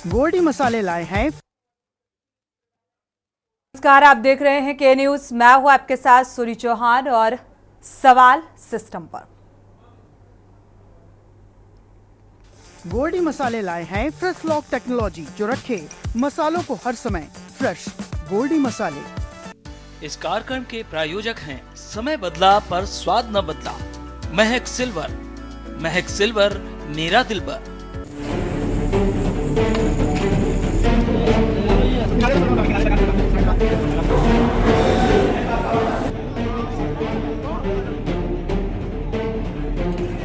गोल्डी मसाले लाए हैं। नमस्कार, आप देख रहे हैं के न्यूज। मैं हूं आपके साथ सूरी चौहान और सवाल सिस्टम पर। गोल्डी मसाले लाए हैं फ्रेश लॉक टेक्नोलॉजी जो रखे मसालों को हर समय फ्रेश। गोल्डी मसाले। इस कार्यक्रम के प्रायोजक हैं समय बदला पर स्वाद न बदला, महक सिल्वर। महक सिल्वर मेरा दिलबर।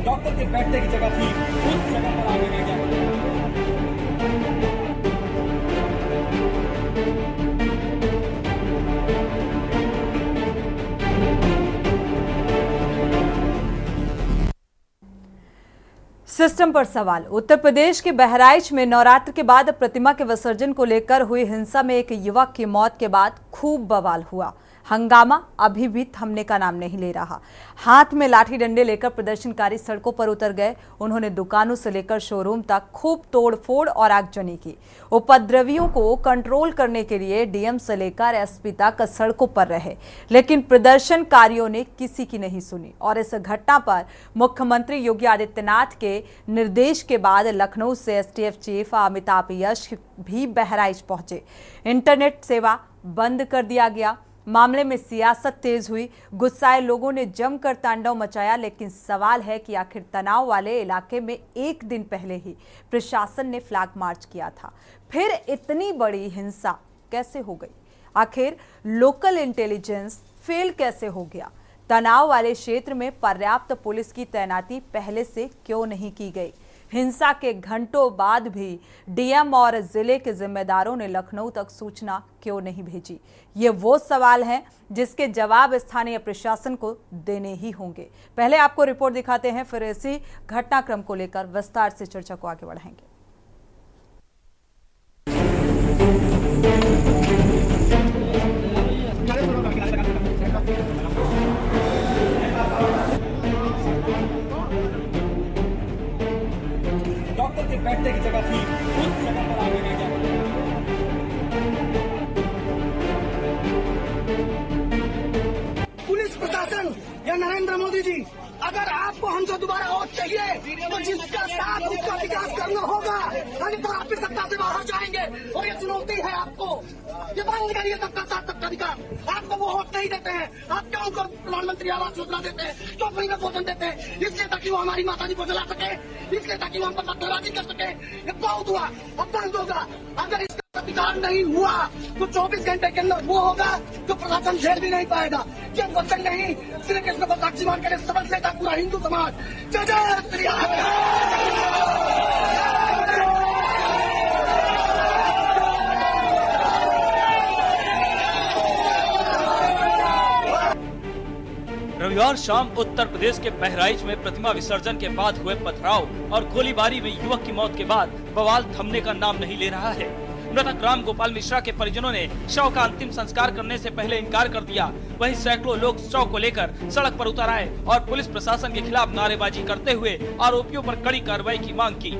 डॉक्टर के बैठने की जगह थी, उस जगह पर आगे गया। सिस्टम पर सवाल। उत्तर प्रदेश के बहराइच में नवरात्र के बाद प्रतिमा के विसर्जन को लेकर हुई हिंसा में एक युवक की मौत के बाद खूब बवाल हुआ। हंगामा अभी भी थमने का नाम नहीं ले रहा। हाथ में लाठी डंडे लेकर प्रदर्शनकारी सड़कों पर उतर गए। उन्होंने दुकानों से लेकर शोरूम तक खूब तोड़फोड़ और आगजनी की। उपद्रवियों को कंट्रोल करने के लिए डीएम से लेकर एसपी तक सड़कों पर रहे, लेकिन प्रदर्शनकारियों ने किसी की नहीं सुनी। और इस घटना पर मुख्यमंत्री योगी आदित्यनाथ के निर्देश के बाद लखनऊ से एसटीएफ चीफ अमिताभ यश भी बहराइच पहुंचे। इंटरनेट सेवा बंद कर दिया गया। मामले में सियासत तेज हुई। गुस्साए लोगों ने जमकर तांडव मचाया। लेकिन सवाल है कि आखिर तनाव वाले इलाके में एक दिन पहले ही प्रशासन ने फ्लैग मार्च किया था, फिर इतनी बड़ी हिंसा कैसे हो गई? आखिर लोकल इंटेलिजेंस फेल कैसे हो गया? तनाव वाले क्षेत्र में पर्याप्त पुलिस की तैनाती पहले से क्यों नहीं की गई? हिंसा के घंटों बाद भी डीएम और जिले के जिम्मेदारों ने लखनऊ तक सूचना क्यों नहीं भेजी? ये वो सवाल हैं जिसके जवाब स्थानीय प्रशासन को देने ही होंगे। पहले आपको रिपोर्ट दिखाते हैं, फिर इसी घटनाक्रम को लेकर विस्तार से चर्चा को आगे बढ़ाएंगे। डॉक्टर के बैठने की जगह थी, उस जगह पर आगे गया। पुलिस प्रशासन या नरेंद्र मोदी जी, अगर आपको हमसे दोबारा वोट चाहिए तो जिसका साथ उसका विकास करना होगा, नहीं तो आप भी सत्ता से बाहर जाएंगे। और ये चुनौती है आपको। ये बंद करिए सबका साथ सबका विकास। आपको वो वोट नहीं देते हैं, आप क्यों उनको प्रधानमंत्री आवास योजना देते हैं, क्यों फ्री में भोजन देते हैं? इसलिए ताकि वो हमारी माता जी को जला सके, इसलिए ताकि वो हम पर पत्थरबाजी कर सके। ये बहुत हुआ, अब बंद होगा। अगर इसका अधिकार नहीं हुआ तो 24 घंटे के अंदर वो होगा जो प्रशासन झेल भी नहीं पाएगा। ये वचन नहीं, श्री कृष्ण को साक्षी मान कर समझ लेता पूरा हिंदू समाज। जय जय श्री राम। रविवार शाम उत्तर प्रदेश के बहराइच में प्रतिमा विसर्जन के बाद हुए पथराव और गोलीबारी में युवक की मौत के बाद बवाल थमने का नाम नहीं ले रहा है। मृतक राम गोपाल मिश्रा के परिजनों ने शव का अंतिम संस्कार करने से पहले इनकार कर दिया। वहीं सैकड़ों लोग शव को लेकर सड़क पर उतर आए और पुलिस प्रशासन के खिलाफ नारेबाजी करते हुए आरोपियों पर कड़ी कार्रवाई की मांग की।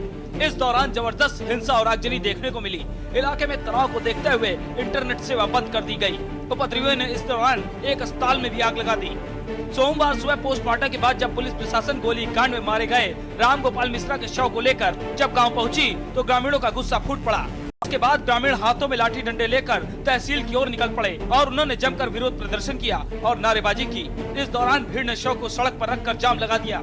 इस दौरान जबरदस्त हिंसा और आगजनी देखने को मिली। इलाके में तनाव को देखते हुए इंटरनेट सेवा बंद कर दी गई। उपद्रवियों ने इस दौरान एक अस्पताल में भी आग लगा दी। सोमवार सुबह पोस्टमार्टम के बाद जब पुलिस प्रशासन गोलीकांड में मारे गए राम गोपाल मिश्रा के शव को लेकर जब गांव पहुंची तो ग्रामीणों का गुस्सा फूट पड़ा। उसके बाद ग्रामीण हाथों में लाठी डंडे लेकर तहसील की ओर निकल पड़े और उन्होंने जमकर विरोध प्रदर्शन किया और नारेबाजी की। इस दौरान भीड़ ने शव को सड़क पर रखकर जाम लगा दिया।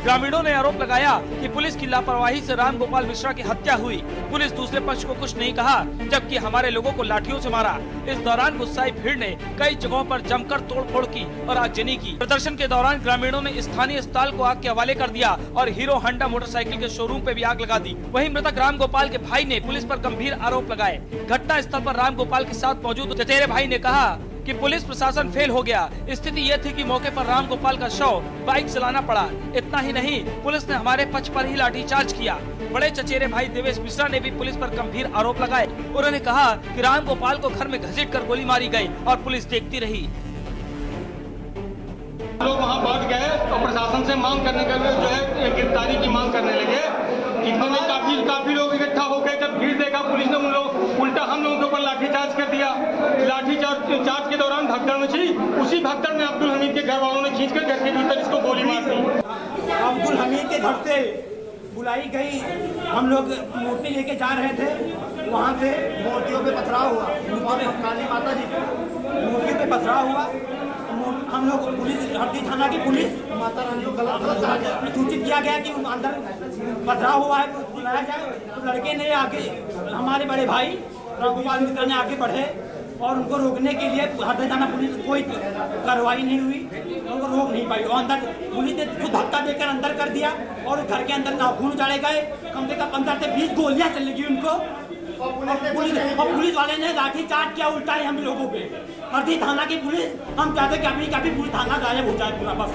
ग्रामीणों ने आरोप लगाया कि पुलिस की लापरवाही से राम गोपाल मिश्रा की हत्या हुई। पुलिस दूसरे पक्ष को कुछ नहीं कहा, जबकि हमारे लोगों को लाठियों से मारा। इस दौरान गुस्साई भीड़ ने कई जगहों पर जमकर तोड़फोड़ की और आगजनी की। प्रदर्शन के दौरान ग्रामीणों ने स्थानीय अस्पताल को आग के हवाले कर दिया और हीरो होंडा मोटरसाइकिल के शोरूम पे भी आग लगा दी। वहीं मृतक राम गोपाल के भाई ने पुलिस पर गंभीर आरोप लगाए। घटना स्थल पर राम गोपाल के साथ मौजूद चचेरे भाई ने कहा कि पुलिस प्रशासन फेल हो गया। स्थिति ये थी कि मौके पर राम गोपाल का शव बाइक चलाना पड़ा। इतना ही नहीं, पुलिस ने हमारे पक्ष पर ही लाठीचार्ज किया। बड़े चचेरे भाई देवेश मिश्रा ने भी पुलिस पर गंभीर आरोप लगाए। उन्होंने कहा कि राम गोपाल को घर में घसीट कर गोली मारी गई और पुलिस देखती रही। लोग वहाँ बैठ गए तो प्रशासन से मांग करने के लिए जो है गिरफ्तारी की मांग करने लगे। इतने में काफी लोग इकट्ठा हो गए। जब भीड़ देखा पुलिस ने उन लोग उल्टा हम लोगों के ऊपर लाठीचार्ज कर दिया। लाठीचार्ज के दौरान भगदड़ मची। उसी भगदड़ में अब्दुल हमीद के घर वालों ने खींचकर घर के भीतर इसको गोली मार दी। अब्दुल हमीद के घर से बुलाई गई। हम लोग मूर्ति लेके जा रहे थे, वहाँ से मूर्तियों पे पथराव हुआ। काली माता जी मूर्ति पे पथराव हुआ। हम लोग पुलिस हरदी थाना की पुलिस माता रानी को गलत सूचित किया गया कि अंदर पथराव हुआ है, बुलाया जाए। तो लड़के ने आगे, हमारे बड़े भाई रामगोपाल मिश्रा ने आगे बढ़े और उनको रोकने के लिए हरदी थाना पुलिस कोई कार्रवाई नहीं हुई, उनको रोक नहीं पाई। और अंदर पुलिस ने खुद धक्का देकर अंदर कर दिया और घर के अंदर नाखून उजाड़े गए। कम से कम 15 से 20 गोलियां चलेगी उनको। पुलिस वाले ने लाठी चार्ज किया उल्टा ही हम लोगों पे। हरदी थाना की पुलिस, हम चाहते कि अभी पूरी थाना गायब हो जाए पूरा। बस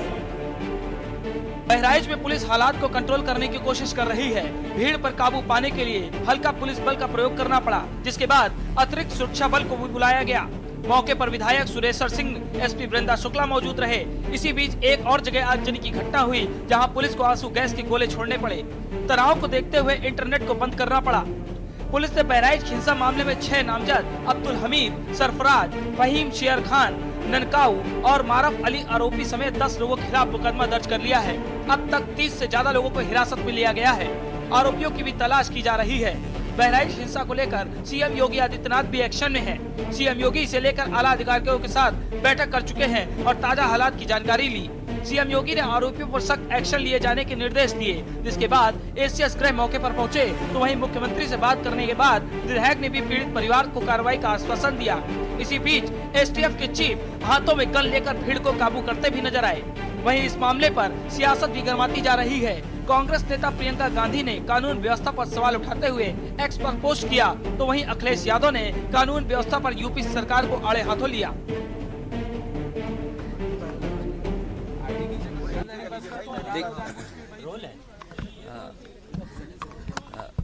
बहराइच में पुलिस हालात को कंट्रोल करने की कोशिश कर रही है। भीड़ पर काबू पाने के लिए हल्का पुलिस बल का प्रयोग करना पड़ा, जिसके बाद अतिरिक्त सुरक्षा बल को भी बुलाया गया। मौके पर विधायक सुरेश्वर सिंह, एसपी वृंदा शुक्ला मौजूद रहे। इसी बीच एक और जगह आगजनी की घटना हुई, जहां पुलिस को आंसू गैस के गोले छोड़ने पड़े। तनाव को देखते हुए इंटरनेट को बंद करना पड़ा। पुलिस ने बहराइच हिंसा मामले में 6 नामजद अब्दुल हमीद, सरफराज, फहीम शेर खान, ननकाऊ और मारफ अली आरोपी समेत 10 लोगों के खिलाफ मुकदमा दर्ज कर लिया है। अब तक 30 से ज्यादा लोगों को हिरासत में लिया गया है। आरोपियों की भी तलाश की जा रही है। बहराइच हिंसा को लेकर सीएम योगी आदित्यनाथ भी एक्शन में हैं। सीएम योगी इसे लेकर आला अधिकारियों के साथ बैठक कर चुके हैं और ताजा हालात की जानकारी ली। सीएम योगी ने आरोपियों पर सख्त एक्शन लिए जाने के निर्देश दिए, जिसके बाद एसीएस गृह मौके पर पहुंचे तो वहीं मुख्यमंत्री से बात करने के बाद विधायक ने भी पीड़ित परिवार को कार्रवाई का आश्वासन दिया। इसी बीच एसटीएफ के चीफ हाथों में गन लेकर भीड़ को काबू करते भी नजर आए। वहीं इस मामले पर सियासत भी गरमाती जा रही है। कांग्रेस नेता प्रियंका गांधी ने कानून व्यवस्था पर सवाल उठाते हुए एक्स पर पोस्ट किया, तो वहीं अखिलेश यादव ने कानून व्यवस्था पर यूपी सरकार को आड़े हाथों लिया।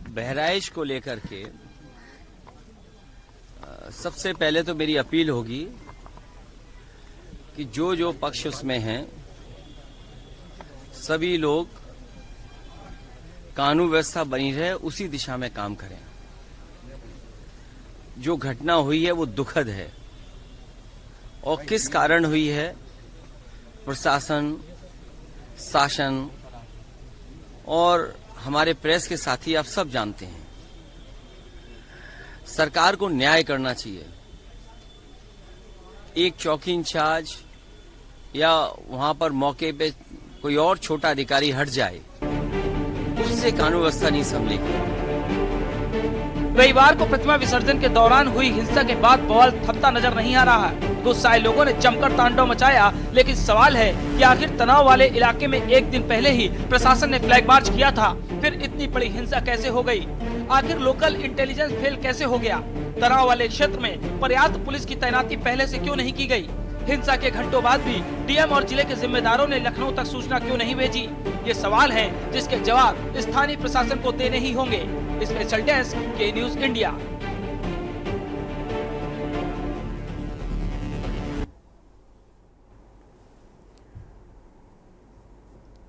बहराइच को लेकर के सबसे पहले तो मेरी अपील होगी कि जो पक्ष उसमें हैं सभी लोग कानून व्यवस्था बनी रहे उसी दिशा में काम करें। जो घटना हुई है वो दुखद है और किस कारण हुई है प्रशासन, शासन और हमारे प्रेस के साथी आप सब जानते हैं। सरकार को न्याय करना चाहिए। एक चौकी इंचार्ज या वहां पर मौके पे कोई और छोटा अधिकारी हट जाए, उससे कानून व्यवस्था नहीं संभलेगी। रविवार को प्रतिमा विसर्जन के दौरान हुई हिंसा के बाद बवाल थमता नजर नहीं आ रहा है। गुस्साए लोगों ने जमकर तांडव मचाया, लेकिन सवाल है कि आखिर तनाव वाले इलाके में एक दिन पहले ही प्रशासन ने फ्लैग मार्च किया था, फिर इतनी बड़ी हिंसा कैसे हो गई? आखिर लोकल इंटेलिजेंस फेल कैसे हो गया? तनाव वाले क्षेत्र में पर्याप्त पुलिस की तैनाती पहले से क्यों नहीं की गई? हिंसा के घंटों बाद भी डीएम और जिले के जिम्मेदारों ने लखनऊ तक सूचना क्यों नहीं भेजी? ये सवाल हैं जिसके जवाब स्थानीय प्रशासन को देने ही होंगे। स्पेशल डेस्क के न्यूज इंडिया।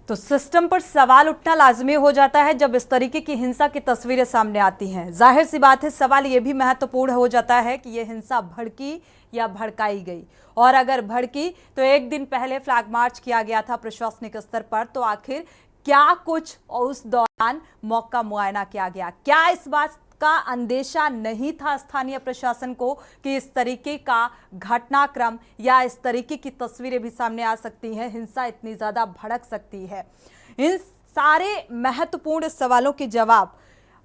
तो सिस्टम पर सवाल उठना लाजमी हो जाता है जब इस तरीके की हिंसा की तस्वीरें सामने आती हैं। जाहिर सी बात है, सवाल ये भी महत्वपूर्ण हो जाता है कि ये हिंसा भड़की या भड़काई गई, और अगर भड़की तो एक दिन पहले फ्लैग मार्च किया गया था प्रशासनिक स्तर पर, तो आखिर क्या कुछ उस दौरान मौका मुआयना किया गया? क्या इस बात का अंदेशा नहीं था स्थानीय प्रशासन को कि इस तरीके का घटनाक्रम या इस तरीके की तस्वीरें भी सामने आ सकती हैं, हिंसा इतनी ज्यादा भड़क सकती है? इन सारे महत्वपूर्ण सवालों के जवाब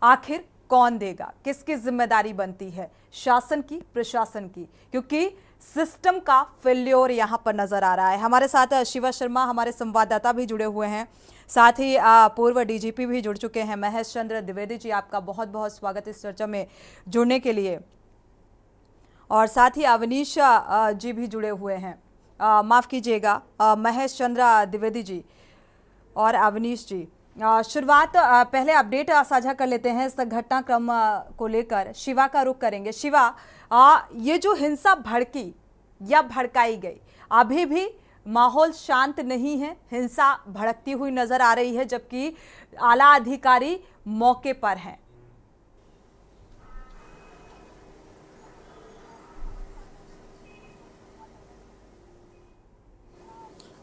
आखिर कौन देगा? किसकी जिम्मेदारी बनती है? शासन की, प्रशासन की? क्योंकि सिस्टम का फेल्योर यहां पर नजर आ रहा है। हमारे साथ शिवा शर्मा हमारे संवाददाता भी जुड़े हुए हैं, साथ ही पूर्व डीजीपी भी जुड़ चुके हैं। महेश चंद्र द्विवेदी जी, आपका बहुत बहुत स्वागत इस चर्चा में जुड़ने के लिए। और साथ ही अवनीश जी भी जुड़े हुए हैं, माफ कीजिएगा, महेश चंद्र द्विवेदी जी और अवनीश जी। शुरुआत पहले अपडेट साझा कर लेते हैं इस घटनाक्रम को लेकर। शिवा का रुख करेंगे। शिवा, ये जो हिंसा भड़की या भड़काई गई, अभी भी माहौल शांत नहीं है, हिंसा भड़कती हुई नजर आ रही है, जबकि आला अधिकारी मौके पर हैं।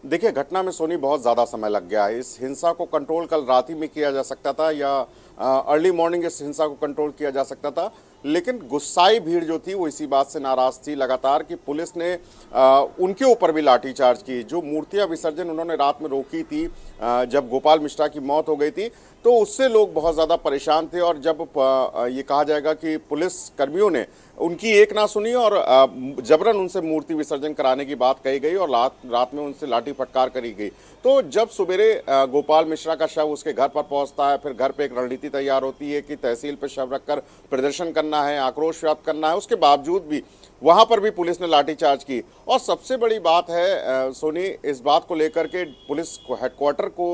देखिए, घटना में सोनी बहुत ज़्यादा समय लग गया है। इस हिंसा को कंट्रोल कल रात ही में किया जा सकता था या अर्ली मॉर्निंग इस हिंसा को कंट्रोल किया जा सकता था, लेकिन गुस्साई भीड़ जो थी वो इसी बात से नाराज थी लगातार कि पुलिस ने उनके ऊपर भी लाठीचार्ज की। जो मूर्तियां विसर्जन उन्होंने रात में रोकी थी जब गोपाल मिश्रा की मौत हो गई थी, तो उससे लोग बहुत ज़्यादा परेशान थे। और जब ये कहा जाएगा कि पुलिस कर्मियों ने उनकी एक ना सुनी और जबरन उनसे मूर्ति विसर्जन कराने की बात कही गई और रात में उनसे लाठी फटकार करी गई, तो जब सवेरे गोपाल मिश्रा का शव उसके घर पर पहुंचता है, फिर घर पे एक रणनीति तैयार होती है कि तहसील पे शव रखकर प्रदर्शन करना है, आक्रोश व्यक्त करना है, उसके बावजूद भी वहां पर भी पुलिस ने लाठीचार्ज की। और सबसे बड़ी बात है सोनी, इस बात को लेकर के पुलिस हेडक्वार्टर को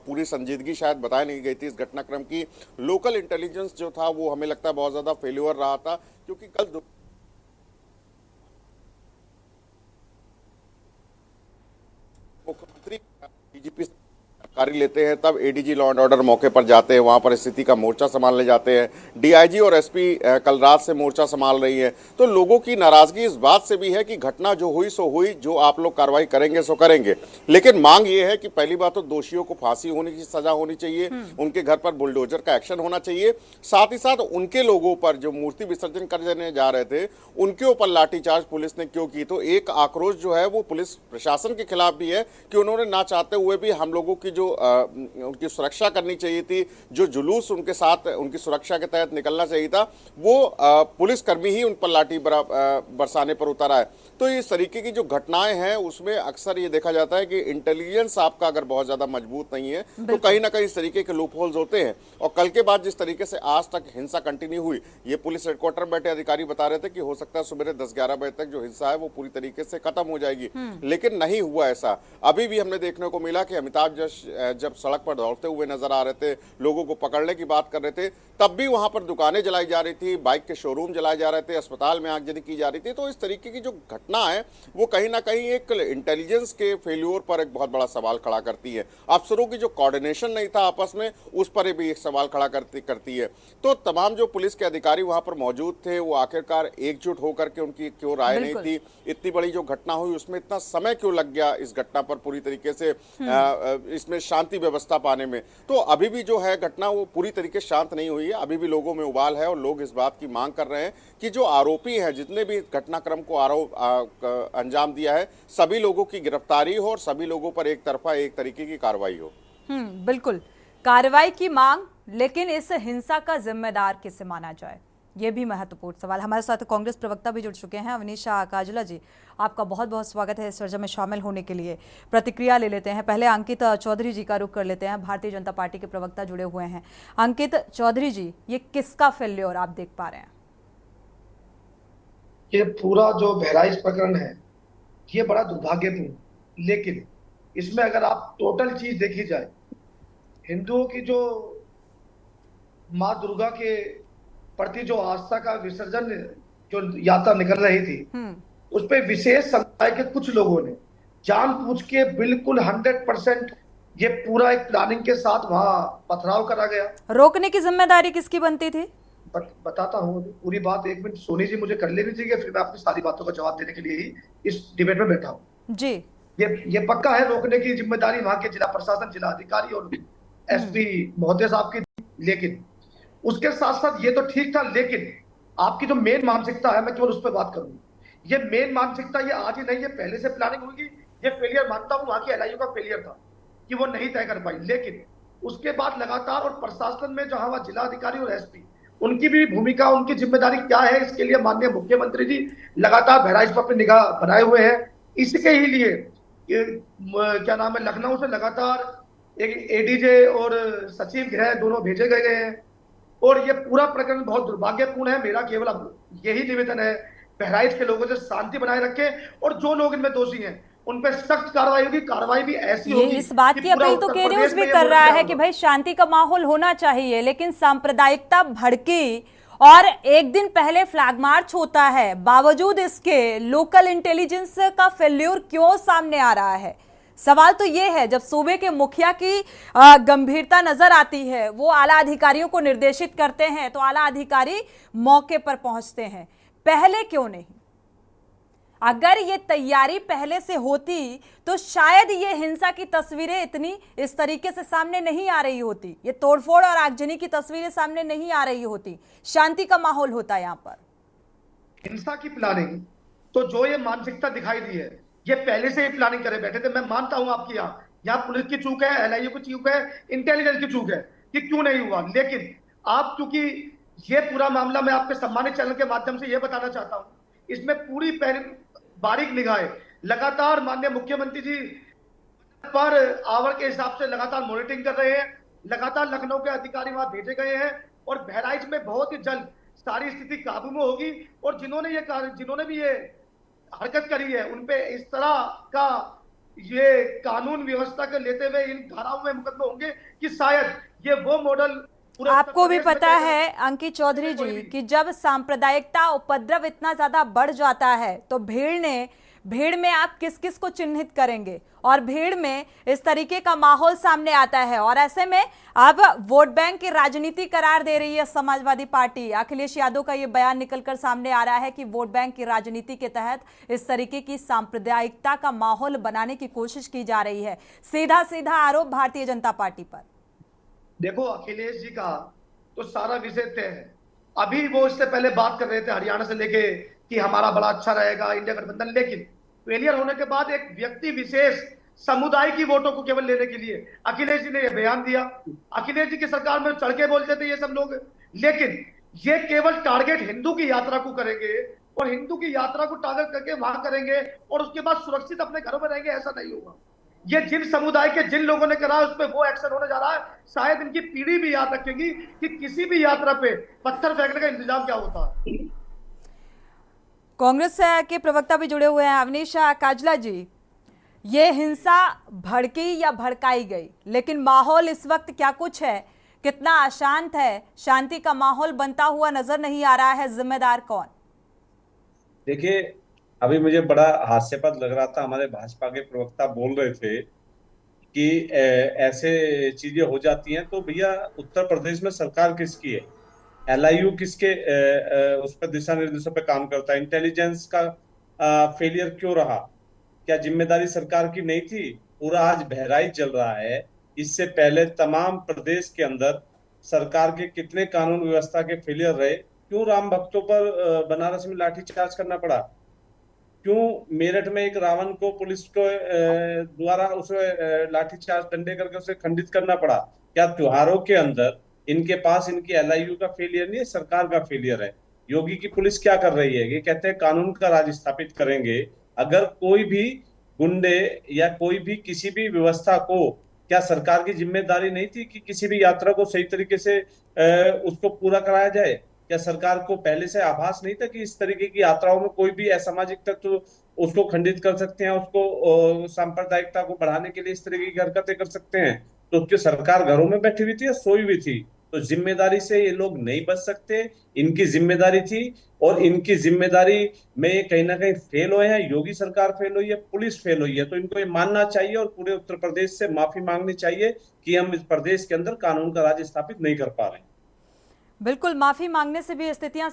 पूरी संजीदगी शायद बताई नहीं गई थी इस घटनाक्रम की। लोकल इंटेलिजेंस जो था वो हमें लगता है बहुत ज्यादा फेल्यूर रहा था, क्योंकि कल मुख्यमंत्री डीजीपी जानकारी लेते हैं, तब एडीजी लॉ एंड ऑर्डर मौके पर जाते हैं, वहां पर स्थिति का मोर्चा संभालने जाते हैं। डीआईजी और एसपी कल रात से मोर्चा संभाल रही है। तो लोगों की नाराजगी इस बात से भी है कि घटना जो हुई सो हुई, जो आप लोग कार्रवाई करेंगे सो करेंगे, लेकिन मांग ये है कि पहली बात तो दोषियों को फांसी होने की सजा होनी चाहिए, उनके घर पर बुलडोजर का एक्शन होना चाहिए, साथ ही साथ उनके लोगों पर जो मूर्ति विसर्जन करने जा रहे थे उनके ऊपर लाठीचार्ज पुलिस ने क्यों की। तो एक आक्रोश जो है वो पुलिस प्रशासन के खिलाफ भी है कि उन्होंने ना चाहते हुए भी हम लोगों की जो उनकी सुरक्षा करनी चाहिए थी, जो जुलूस उनके साथ उनकी सुरक्षा के तहत निकलना चाहिए था, वो पुलिसकर्मी ही उन पर लाठी बरसाने पर उतरा है। तो इस तरीके की जो घटनाएं हैं उसमें अक्सर ये देखा जाता है कि इंटेलिजेंस आपका अगर बहुत ज्यादा मजबूत नहीं है तो कहीं ना कहीं इस तरीके के लूप होल्स होते हैं। और कल के बाद जिस तरीके से आज तक हिंसा कंटिन्यू हुई, ये पुलिस हेडक्वार्टर बैठे अधिकारी बता रहे थे कि हो सकता है सुबह 10-11 बजे तक जो हिंसा है वो पूरी तरीके से खत्म हो जाएगी, लेकिन नहीं हुआ ऐसा। अभी भी हमने देखने को मिला कि अमिताभ जब सड़क पर दौड़ते हुए नजर आ रहे थे, लोगों को पकड़ने की बात कर रहे थे, तब भी वहां पर दुकानें जलाई जा रही थी, बाइक के शोरूम जलाए जा रहे थे, अस्पताल में आगजनी की जा रही थी। तो इस तरीके की जो घटना है वो कहीं ना कहीं एक इंटेलिजेंस के फेल्योर पर एक बहुत बड़ा सवाल खड़ा करती है। अफसरों की जो कोऑर्डिनेशन नहीं था आपस में, उस पर भी एक सवाल खड़ा करती है। तो तमाम जो पुलिस के अधिकारी वहां पर मौजूद थे वो आखिरकार एकजुट होकर के उनकी क्यों राय नहीं थी, इतनी बड़ी जो घटना हुई उसमें इतना समय क्यों लग गया इस घटना पर पूरी तरीके से इसमें शांति व्यवस्था पाने में। तो अभी भी जो है घटना वो पूरी तरीके से शांत नहीं हुई है, अभी भी लोगों में उबाल है और लोग इस बात की मांग कर रहे हैं कि जो आरोपी हैं, जितने भी घटनाक्रम को अंजाम दिया है, सभी लोगों की गिरफ्तारी हो और सभी लोगों पर एक तरफा एक तरीके की कार्रवाई हो। बिल्कुल, कार्रवाई की मांग, लेकिन इस हिंसा का जिम्मेदार किसे माना जाए, ये भी महत्वपूर्ण सवाल। हमारे साथ कांग्रेस प्रवक्ता भी जुड़ चुके हैं, अवनीशा काजला जी, आपका बहुत बहुत स्वागत है इस चर्चा में शामिल होने के लिए। प्रतिक्रिया ले लेते हैं, पहले अंकित चौधरी जी का रुख कर लेते हैं, भारतीय जनता पार्टी के प्रवक्ता जुड़े हुए हैं। अंकित चौधरी जी, ये किसका फेल्योर आप देख पा रहे हैं? ये पूरा जो बहराइच प्रकरण है ये बड़ा दुर्भाग्यपूर्ण, लेकिन इसमें अगर आप टोटल चीज देखी जाए, हिंदुओं की जो माँ दुर्गा के प्रति जो आस्था का विसर्जन जो यात्रा निकल रही थी, उस पर विशेष समुदाय के कुछ लोगों ने जानबूझ के बिल्कुल 100% ये पूरा एक प्लानिंग के साथ वहां पथराव करा गया। रोकने की जिम्मेदारी किसकी बनती थी? बताता हूँ पूरी बात, एक मिनट सोनी जी मुझे कर लेनी चाहिए, फिर मैं अपनी सारी बातों का जवाब देने के लिए ही इस डिबेट में बैठा हूँ जी। ये पक्का है, रोकने की जिम्मेदारी वहां के जिला प्रशासन, जिला अधिकारी और एसपी महोदय साहब की, लेकिन उसके साथ साथ ये तो ठीक था, लेकिन आपकी जो मेन मानसिकता है, मैं केवल उस पर बात करूंगा। ये मेन मानसिकता ये आज ही नहीं, ये पहले से प्लानिंग हुई। ये फेलियर मानता हूँ, वहां की एलआईयू का फेलियर था कि वो नहीं तय कर पाई, लेकिन उसके बाद लगातार, और प्रशासन में जहां वहां जिला अधिकारी और एसपी, उनकी भी भूमिका, उनकी जिम्मेदारी क्या है, इसके लिए माननीय मुख्यमंत्री जी लगातार बहराइच पर अपनी निगाह बनाए हुए हैं। इसके ही लिए क्या नाम है, लखनऊ से लगातार एक एडीजे और सचिव गृह दोनों भेजे गए हैं, और ये पूरा प्रकरण बहुत दुर्भाग्यपूर्ण है। मेरा केवल अब यही निवेदन है, बहराइच के लोगों से शांति बनाए रखें, और जो लोग इनमें दोषी हैं उन पर सख्त कार्रवाई होगी, कार्रवाई भी ऐसी होगी। इस बात की अपील तो के न्यूज भी कर रहा है कि भाई शांति का माहौल होना चाहिए, लेकिन सांप्रदायिकता भड़की और एक दिन पहले फ्लैग मार्च होता है, बावजूद इसके लोकल इंटेलिजेंस का फेल्यूर क्यों सामने आ रहा है? सवाल तो ये है, जब सूबे के मुखिया की गंभीरता नजर आती है, वो आला अधिकारियों को निर्देशित करते हैं, तो आला अधिकारी मौके पर पहुंचते हैं, पहले क्यों नहीं? अगर ये तैयारी पहले से होती तो शायद ये हिंसा की तस्वीरें इतनी इस तरीके से सामने नहीं आ रही होती, ये तोड़फोड़ और आगजनी की तस्वीरें सामने नहीं आ रही होती, शांति का माहौल होता यहाँ पर। हिंसा की प्लानिंग, तो जो ये मानसिकता दिखाई दी है, ये पहले से ही प्लानिंग करे बैठे थे। मैं मानता हूं आपकी यहाँ पुलिस की चूक है, एलआईयू की चूक है, इंटेलिजेंस की चूक है कि क्यों नहीं हुआ। लेकिन आप, चूंकि ये पूरा मामला मैं आपके सम्मानित चैनल के माध्यम से ये बताना चाहता हूं, इसमें पूरी बारीक निगाहें लगातार माननीय मुख्यमंत्री जी पर आवर के हिसाब से लगातार मॉनिटरिंग कर रहे हैं। लगातार लखनऊ के अधिकारी वहां भेजे गए हैं और बहराइच में बहुत ही जल्द सारी स्थिति काबू में होगी। और जिन्होंने भी ये हरकत करी है, उनपे इस तरह का ये कानून व्यवस्था के लेते हुए इन धाराओं में मुकदमे होंगे कि शायद ये वो मॉडल। आपको भी पता है अंकित चौधरी जी कि जब सांप्रदायिकता उपद्रव इतना ज्यादा बढ़ जाता है तो भीड़ में आप किस किस को चिन्हित करेंगे, और भीड़ में इस तरीके का माहौल सामने आता है। और ऐसे में अब वोट बैंक की राजनीति करार दे रही है समाजवादी पार्टी। अखिलेश यादव का ये बयान निकलकर सामने आ रहा है कि वोट बैंक की राजनीति के तहत इस तरीके की सांप्रदायिकता का माहौल बनाने की कोशिश की जा रही है। सीधा सीधा आरोप भारतीय जनता पार्टी पर। देखो, अखिलेश जी का तो सारा विषय तय है। अभी वो इससे पहले बात कर रहे थे हरियाणा से लेके कि हमारा बड़ा अच्छा रहेगा इंडिया गठबंधन, लेकिन फेलियर होने के बाद एक व्यक्ति विशेष समुदाय की वोटों को केवल लेने के लिए अखिलेश जी ने यह बयान दिया। अखिलेश जी की सरकार में चढ़ के बोलते थे ये सब लोग, लेकिन ये केवल टारगेट हिंदू की यात्रा को करेंगे और हिंदू की यात्रा को टारगेट करके वहां करेंगे और उसके बाद सुरक्षित अपने घरों में रहेंगे, ऐसा नहीं होगा। ये जिन समुदाय के जिन लोगों ने करा उस पर वो एक्शन होने जा रहा है। शायद इनकी पीढ़ी भी याद रखेगी कि किसी भी यात्रा पे पत्थर फेंकने का इंतजाम क्या होता है। कांग्रेस के प्रवक्ता भी जुड़े हुए हैं, अवनीश काजला जी। ये हिंसा भड़की या भड़काई गई, लेकिन माहौल इस वक्त क्या कुछ है, कितना अशांत है, शांति का माहौल बनता हुआ नजर नहीं आ रहा है, जिम्मेदार कौन? देखिए, अभी मुझे बड़ा हास्यास्पद लग रहा था, हमारे भाजपा के प्रवक्ता बोल रहे थे कि ऐसे चीजें हो जाती हैं तो भैया उत्तर प्रदेश में सरकार किसकी है, एलआईयू किसके उस पर दिशा निर्देशों पे काम करता है, इंटेलिजेंस का फेलियर क्यों रहा, क्या जिम्मेदारी सरकार की नहीं थी? पूरा आज बहराइच जल रहा है, इससे पहले तमाम प्रदेश के अंदर सरकार के कितने कानून व्यवस्था के फेलियर रहे, क्यों राम भक्तों पर बनारस में लाठीचार्ज करना पड़ा, क्यों मेरठ में एक रावण को पुलिस को द्वारा उसे लाठीचार्ज डंडे करके उसे खंडित करना पड़ा? क्या त्योहारों के अंदर इनके पास इनकी एलआईयू का फेलियर नहीं है, सरकार का फेलियर है? योगी की पुलिस क्या कर रही है? ये कहते हैं कानून का राज स्थापित करेंगे। अगर कोई भी गुंडे या कोई भी किसी भी व्यवस्था को, क्या सरकार की जिम्मेदारी नहीं थी कि किसी भी यात्रा को सही तरीके से उसको पूरा कराया जाए? क्या सरकार को पहले से आभास नहीं था कि इस तरीके की यात्राओं में कोई भी असामाजिक तत्व उसको खंडित कर सकते हैं, उसको सांप्रदायिकता को बढ़ाने के लिए इस तरीके की हरकतें कर सकते हैं? तो क्या सरकार घरों में बैठी हुई थी या सोई हुई थी? तो जिम्मेदारी से ये लोग नहीं बच सकते, इनकी जिम्मेदारी थी और इनकी जिम्मेदारी में कहीं ना कहीं फेल हुए हैं। योगी सरकार फेल हुई है, पुलिस फेल हुई है, तो इनको ये मानना चाहिए और पूरे उत्तर प्रदेश से माफी मांगनी चाहिए कि हम इस प्रदेश के अंदर कानून का राज स्थापित नहीं कर पा रहे हैं। बिल्कुल, माफी मांगने से भी स्थितियां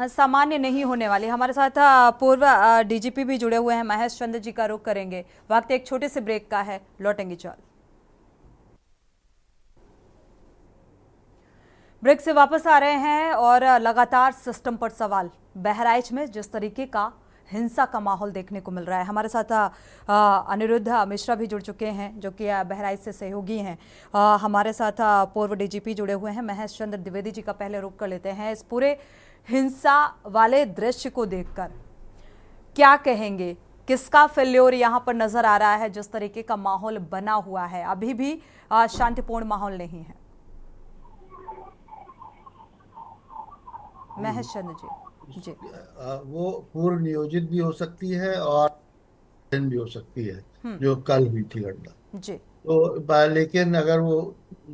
सामान्य नहीं होने वाली। हमारे साथ पूर्व डीजीपी भी जुड़े हुए हैं, महेश चंद्र जी का रुख करेंगे। वक्त एक छोटे से ब्रेक का है, लौटेंगे चल। ब्रेक से वापस आ रहे हैं और लगातार सिस्टम पर सवाल। बहराइच में जिस तरीके का हिंसा का माहौल देखने को मिल रहा है, हमारे साथ अनिरुद्ध मिश्रा भी जुड़ चुके हैं जो कि बहराइच से सहयोगी हैं। हमारे साथ पूर्व डीजीपी जुड़े हुए हैं, महेश चंद्र द्विवेदी जी का पहले रुख कर लेते हैं। इस पूरे हिंसा वाले दृश्य को देखकर क्या कहेंगे, किसका फेल्योर यहाँ पर नजर आ रहा है? जिस तरीके का माहौल बना हुआ है, अभी भी शांतिपूर्ण माहौल नहीं है। महेश चंद्र जी, वो पूर्व नियोजित भी हो सकती है और भी हो सकती है, जो कल हुई थी घटना जी। तो लेकिन अगर वो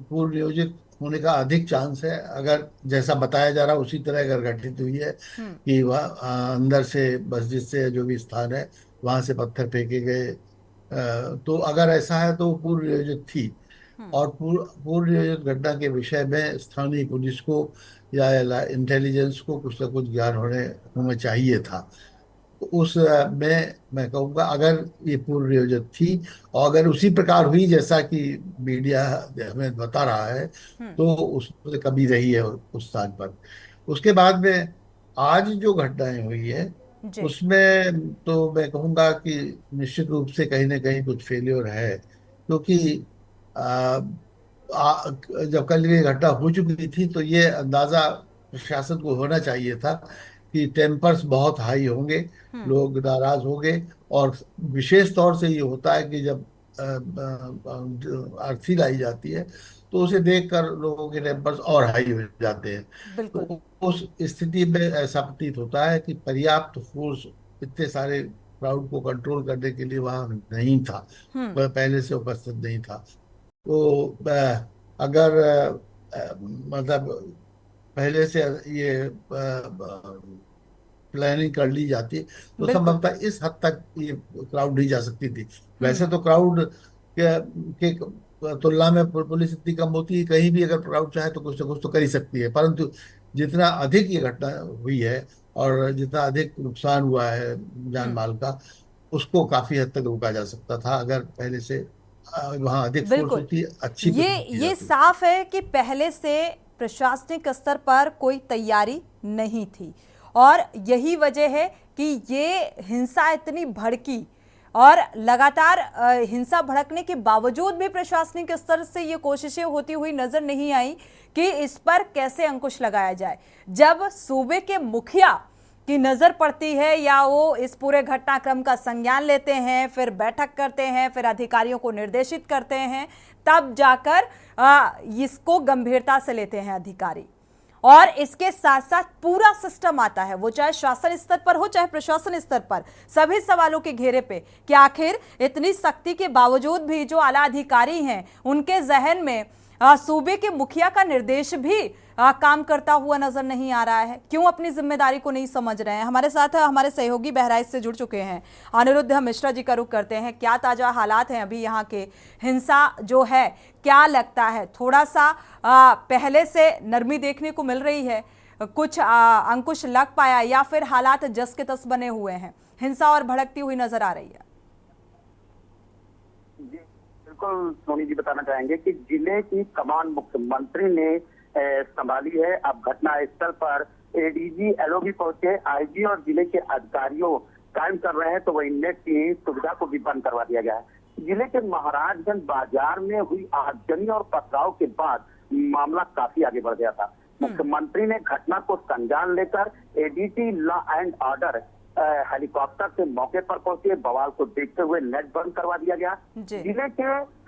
पूर्व नियोजित होने का अधिक चांस है। अगर जैसा बताया जा रहा है उसी तरह अगर घटित हुई है कि वह अंदर से मस्जिद से जो भी स्थान है वहां से पत्थर फेंके गए, तो अगर ऐसा है तो पूर्व नियोजित थी। और पूर्व नियोजित घटना के विषय में स्थानीय पुलिस को या इंटेलिजेंस को कुछ ना कुछ ज्ञान होना चाहिए था। तो उस में मैं कहूँगा अगर ये पूर्व नियोजित थी और अगर उसी प्रकार हुई जैसा कि मीडिया हमें बता रहा है तो उसमें कमी रही है उस स्थान पर। उसके बाद में आज जो घटनाएं हुई है उसमें तो मैं कहूँगा कि निश्चित रूप से कहीं ना कहीं कुछ फेलियर है, क्योंकि आ, जब कल ये घटना हो चुकी थी तो ये अंदाजा प्रशासन को होना चाहिए था कि टेम्पर्स बहुत हाई होंगे, लोग नाराज होंगे। और विशेष तौर से ये होता है कि जब अर्थी लाई जाती है तो उसे देखकर लोगों के टेम्पर्स और हाई हो जाते हैं। तो उस स्थिति में ऐसा प्रतीत होता है कि पर्याप्त फोर्स इतने सारे क्राउड को कंट्रोल करने के लिए वहां नहीं था, वह पहले से उपस्थित नहीं था। तो अगर मतलब पहले से ये प्लानिंग कर ली जाती तो संभवतः इस हद तक ये क्राउड नहीं जा सकती थी। वैसे तो क्राउड के तुलना में पुलिस इतनी कम होती है, कहीं भी अगर क्राउड चाहे तो कुछ ना कुछ तो कर ही सकती है, परंतु जितना अधिक ये घटना हुई है और जितना अधिक नुकसान हुआ है जान माल का, उसको काफी हद तक रोका जा सकता था अगर पहले से वहां अधिक फोर्स होती, अच्छी ये साफ है कि पहले से प्रशासनिक स्तर पर कोई तैयारी नहीं थी और यही वजह है कि ये हिंसा इतनी भड़की और लगातार हिंसा भड़कने के बावजूद भी प्रशासनिक स्तर से ये कोशिशें होती हुई नजर नहीं आई कि इस पर कैसे अंकुश लगाया जाए। जब सूबे के मुखिया की नजर पड़ती है या वो इस पूरे घटनाक्रम का संज्ञान लेते हैं, फिर बैठक करते हैं, फिर अधिकारियों को निर्देशित करते हैं, तब जाकर इसको गंभीरता से लेते हैं अधिकारी। और इसके साथ साथ पूरा सिस्टम आता है, वो चाहे शासन स्तर पर हो चाहे प्रशासन स्तर पर, सभी सवालों के घेरे पे कि आखिर इतनी सख्ती के बावजूद भी जो आला अधिकारी हैं उनके जहन में सूबे के मुखिया का निर्देश भी काम करता हुआ नजर नहीं आ रहा है। क्यों अपनी जिम्मेदारी को नहीं समझ रहे हैं? हमारे साथ हमारे सहयोगी बहराइच से जुड़ चुके हैं, अनिरुद्ध मिश्रा जी का रुख करते हैं। क्या ताजा हालात हैं अभी यहाँ के? हिंसा जो है क्या लगता है थोड़ा सा पहले से नरमी देखने को मिल रही है, कुछ अंकुश लग पाया या फिर हालात जस के तस बने हुए हैं, हिंसा और भड़कती हुई नजर आ रही है? जी बिल्कुल सोनी जी, बताना चाहेंगे कि जिले की कमान मुख्यमंत्री ने संभाली है। अब घटना स्थल पर एडीजी एलओबी पहुंचे, आईजी और जिले के अधिकारियों कायम कर रहे हैं, तो वही नेट की सुविधा को भी बंद करवा दिया गया है। जिले के महाराजगंज बाजार में हुई आगजनी और पथराव के बाद मामला काफी आगे बढ़ गया था। मुख्यमंत्री ने घटना को संज्ञान लेकर ADG law and order helicopter से मौके पर पहुंचे। बवाल को देखते हुए नेट बंद करवा दिया गया। जिले के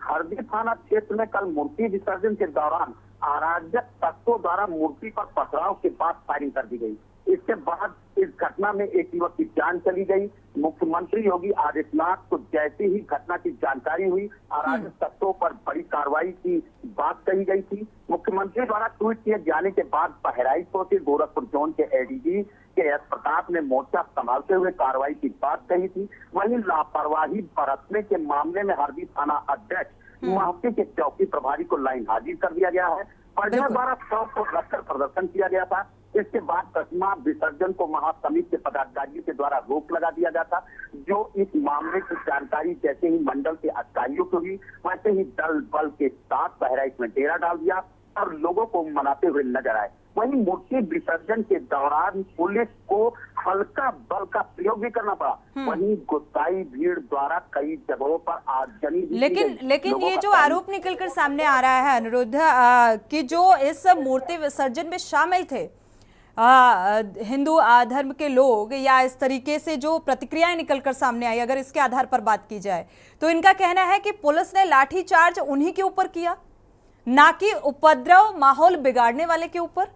हरदी थाना क्षेत्र में कल मूर्ति विसर्जन के दौरान अराजक तत्वों द्वारा मूर्ति पर पथराव के बाद फायरिंग कर दी गई। इसके बाद इस घटना में एक युवक की जान चली गई। मुख्यमंत्री योगी आदित्यनाथ को जैसे ही घटना की जानकारी हुई, अराजक तत्वों पर बड़ी कार्रवाई की बात कही गई थी। मुख्यमंत्री द्वारा ट्वीट किए जाने के बाद बहराइच पहुंचे गोरखपुर जोन के एडीजी के एस प्रताप ने मोर्चा संभालते हुए कार्रवाई की बात कही थी। वहीं लापरवाही बरतने के मामले में हरदी थाना अध्यक्ष मौके के चौकी प्रभारी को लाइन हाजिर कर दिया गया है। प्रजा द्वारा शौक को रखकर प्रदर्शन किया गया था। इसके बाद प्रतिमा विसर्जन को महासमिति के पदाधिकारियों के द्वारा रोक लगा दिया गया था। जो इस मामले की जानकारी जैसे ही मंडल के अधिकारियों को हुई, वैसे ही दल बल के साथ बहराइच में डेरा डाल दिया और लोगों को मनाते हुए नजर आए। वहीं मूर्ति विसर्जन के दौरान पुलिस को हल्का बल का प्रयोग भी करना पड़ा। वहीं गुस्साई भीड़ द्वारा कई जगहों पर आगजनी लेकिन ये जो आरोप निकलकर सामने आ रहा है अनिरुद्ध कि जो इस मूर्ति विसर्जन में शामिल थे हिंदू धर्म के लोग, या इस तरीके से जो प्रतिक्रियाएं निकलकर सामने आई, अगर इसके आधार पर बात की जाए तो इनका कहना है कि पुलिस ने लाठीचार्ज उन्हीं के ऊपर किया, ना कि उपद्रव माहौल बिगाड़ने वाले के ऊपर।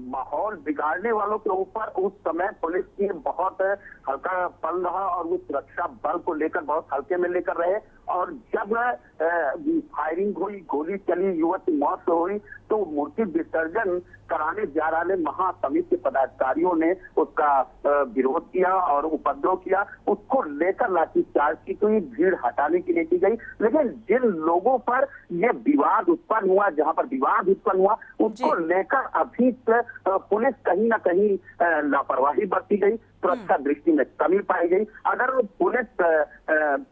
माहौल बिगाड़ने वालों के ऊपर उस समय पुलिस की बहुत हल्का पल रहा और वो सुरक्षा बल को लेकर बहुत हल्के में लेकर रहे और जब फायरिंग हुई, गोली चली, युवक की मौत हुई, तो मूर्ति विसर्जन कराने जा रहे महासमिति के पदाधिकारियों ने उसका विरोध किया और उपद्रव किया। उसको लेकर लाठीचार्ज की गई, भीड़ हटाने के लिए की गई। लेकिन जिन लोगों पर यह विवाद उत्पन्न हुआ, जहां पर विवाद उत्पन्न हुआ, उसको लेकर अभी पुलिस कहीं ना कहीं लापरवाही बरती गई, सुरक्षा दृष्टि में कमी पाई गई। अगर पुलिस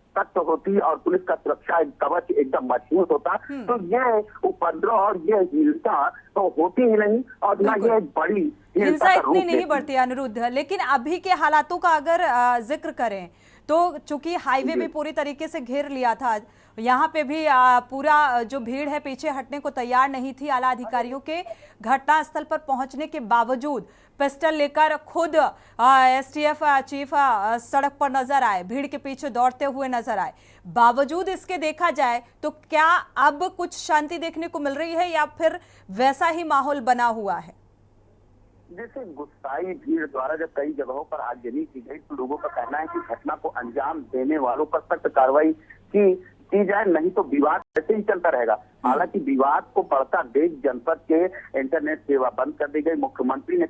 सख्त होती और पुलिस का सुरक्षा कवच एकदम मजबूत होता तो ये उपद्रव और ये हिंसा तो होती ही नहीं और ना ये बड़ी हिंसा इतनी नहीं बढ़ती अनिरुद्ध। लेकिन अभी के हालातों का अगर जिक्र करें तो चूंकि हाईवे भी पूरी तरीके से घेर लिया था, यहाँ पे भी पूरा जो भीड़ है पीछे हटने को तैयार नहीं थी। आला अधिकारियों के घटनास्थल पर पहुंचने के बावजूद पिस्टल लेकर खुद एसटीएफ चीफ सड़क पर नजर आए, भीड़ के पीछे दौड़ते हुए नजर आए। बावजूद इसके देखा जाए तो क्या अब कुछ शांति देखने को मिल रही है या फिर वैसा ही माहौल बना हुआ है? जैसे गुस्साई भीड़ द्वारा जब कई जगहों पर आगजनी की गई तो लोगों का कहना है कि घटना को अंजाम देने वालों पर सख्त कार्रवाई की जाए, नहीं तो विवाद ऐसे ही चलता रहेगा। हालांकि विवाद को बढ़ता देख जनपद के इंटरनेट सेवा बंद कर दी गई। मुख्यमंत्री ने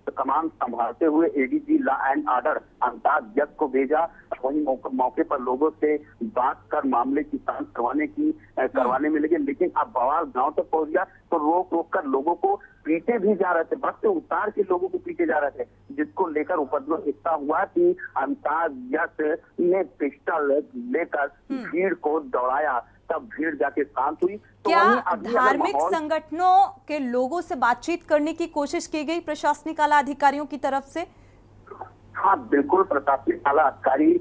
कमान संभालते हुए ADG law and order Amitabh Jag को भेजा। वहीं मौके पर लोगों से बात कर मामले की शांत करवाने में लगे। लेकिन अब बवाल गांव तक पहुंच गया तो रोक कर लोगों को पीटे भी जा रहे थे, बस से उतार के लोगों को पीटे जा रहे थे, जिसको लेकर उपद्रव इतना हुआ कि अमिताभ जग ने पिस्टल लेकर भीड़ को दौड़ाया, तब भीड़ जाके शांत हुई। तो क्या धार्मिक संगठनों के लोगों से बातचीत करने की कोशिश की गई प्रशासनिक आला अधिकारियों की तरफ से? हाँ बिल्कुल, प्रशासनिक आला अधिकारी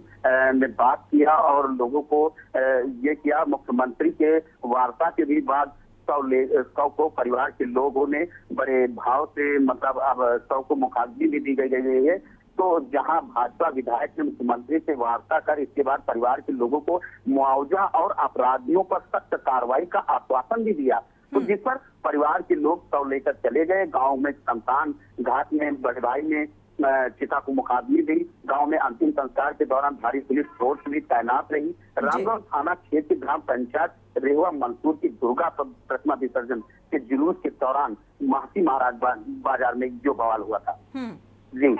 ने बात किया और लोगों को ये किया। मुख्यमंत्री के वार्ता के भी बाद सौ को परिवार के लोगों ने बड़े भाव से मतलब अब 100 को मुखाग्नि भी दी गई है। तो जहां भाजपा विधायक ने मुख्यमंत्री से वार्ता कर इसके बाद परिवार के लोगों को मुआवजा और अपराधियों पर सख्त कार्रवाई का आश्वासन भी दिया, तो जिस पर परिवार के लोग शव लेकर चले गए। गांव में शमशान घाट में बड़े भाई ने चिता को मुखाग्नि दी। गांव में अंतिम संस्कार के दौरान भारी पुलिस फोर्स भी तैनात रही। रामगढ़ थाना क्षेत्र ग्राम पंचायत रेहुआ मंसूर की दुर्गा प्रतिमा विसर्जन के जुलूस के दौरान महसी महाराज बाजार में जो बवाल हुआ था। जी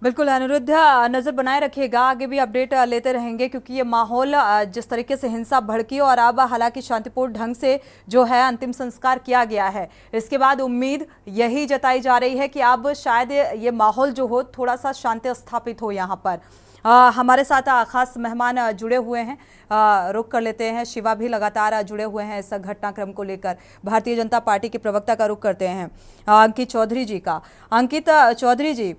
बिल्कुल अनिरुद्ध, नजर बनाए रखिएगा, आगे भी अपडेट लेते रहेंगे क्योंकि ये माहौल जिस तरीके से हिंसा भड़की और अब हालांकि शांतिपूर्ण ढंग से जो है अंतिम संस्कार किया गया है, इसके बाद उम्मीद यही जताई जा रही है कि अब शायद ये माहौल जो हो थोड़ा सा शांति स्थापित हो यहाँ पर। हमारे साथ खास मेहमान जुड़े हुए हैं, रुक कर लेते हैं। शिवा भी लगातार जुड़े हुए हैं इस घटनाक्रम को लेकर। भारतीय जनता पार्टी के प्रवक्ता का रुख करते हैं अंकित चौधरी जी का। अंकित चौधरी जी,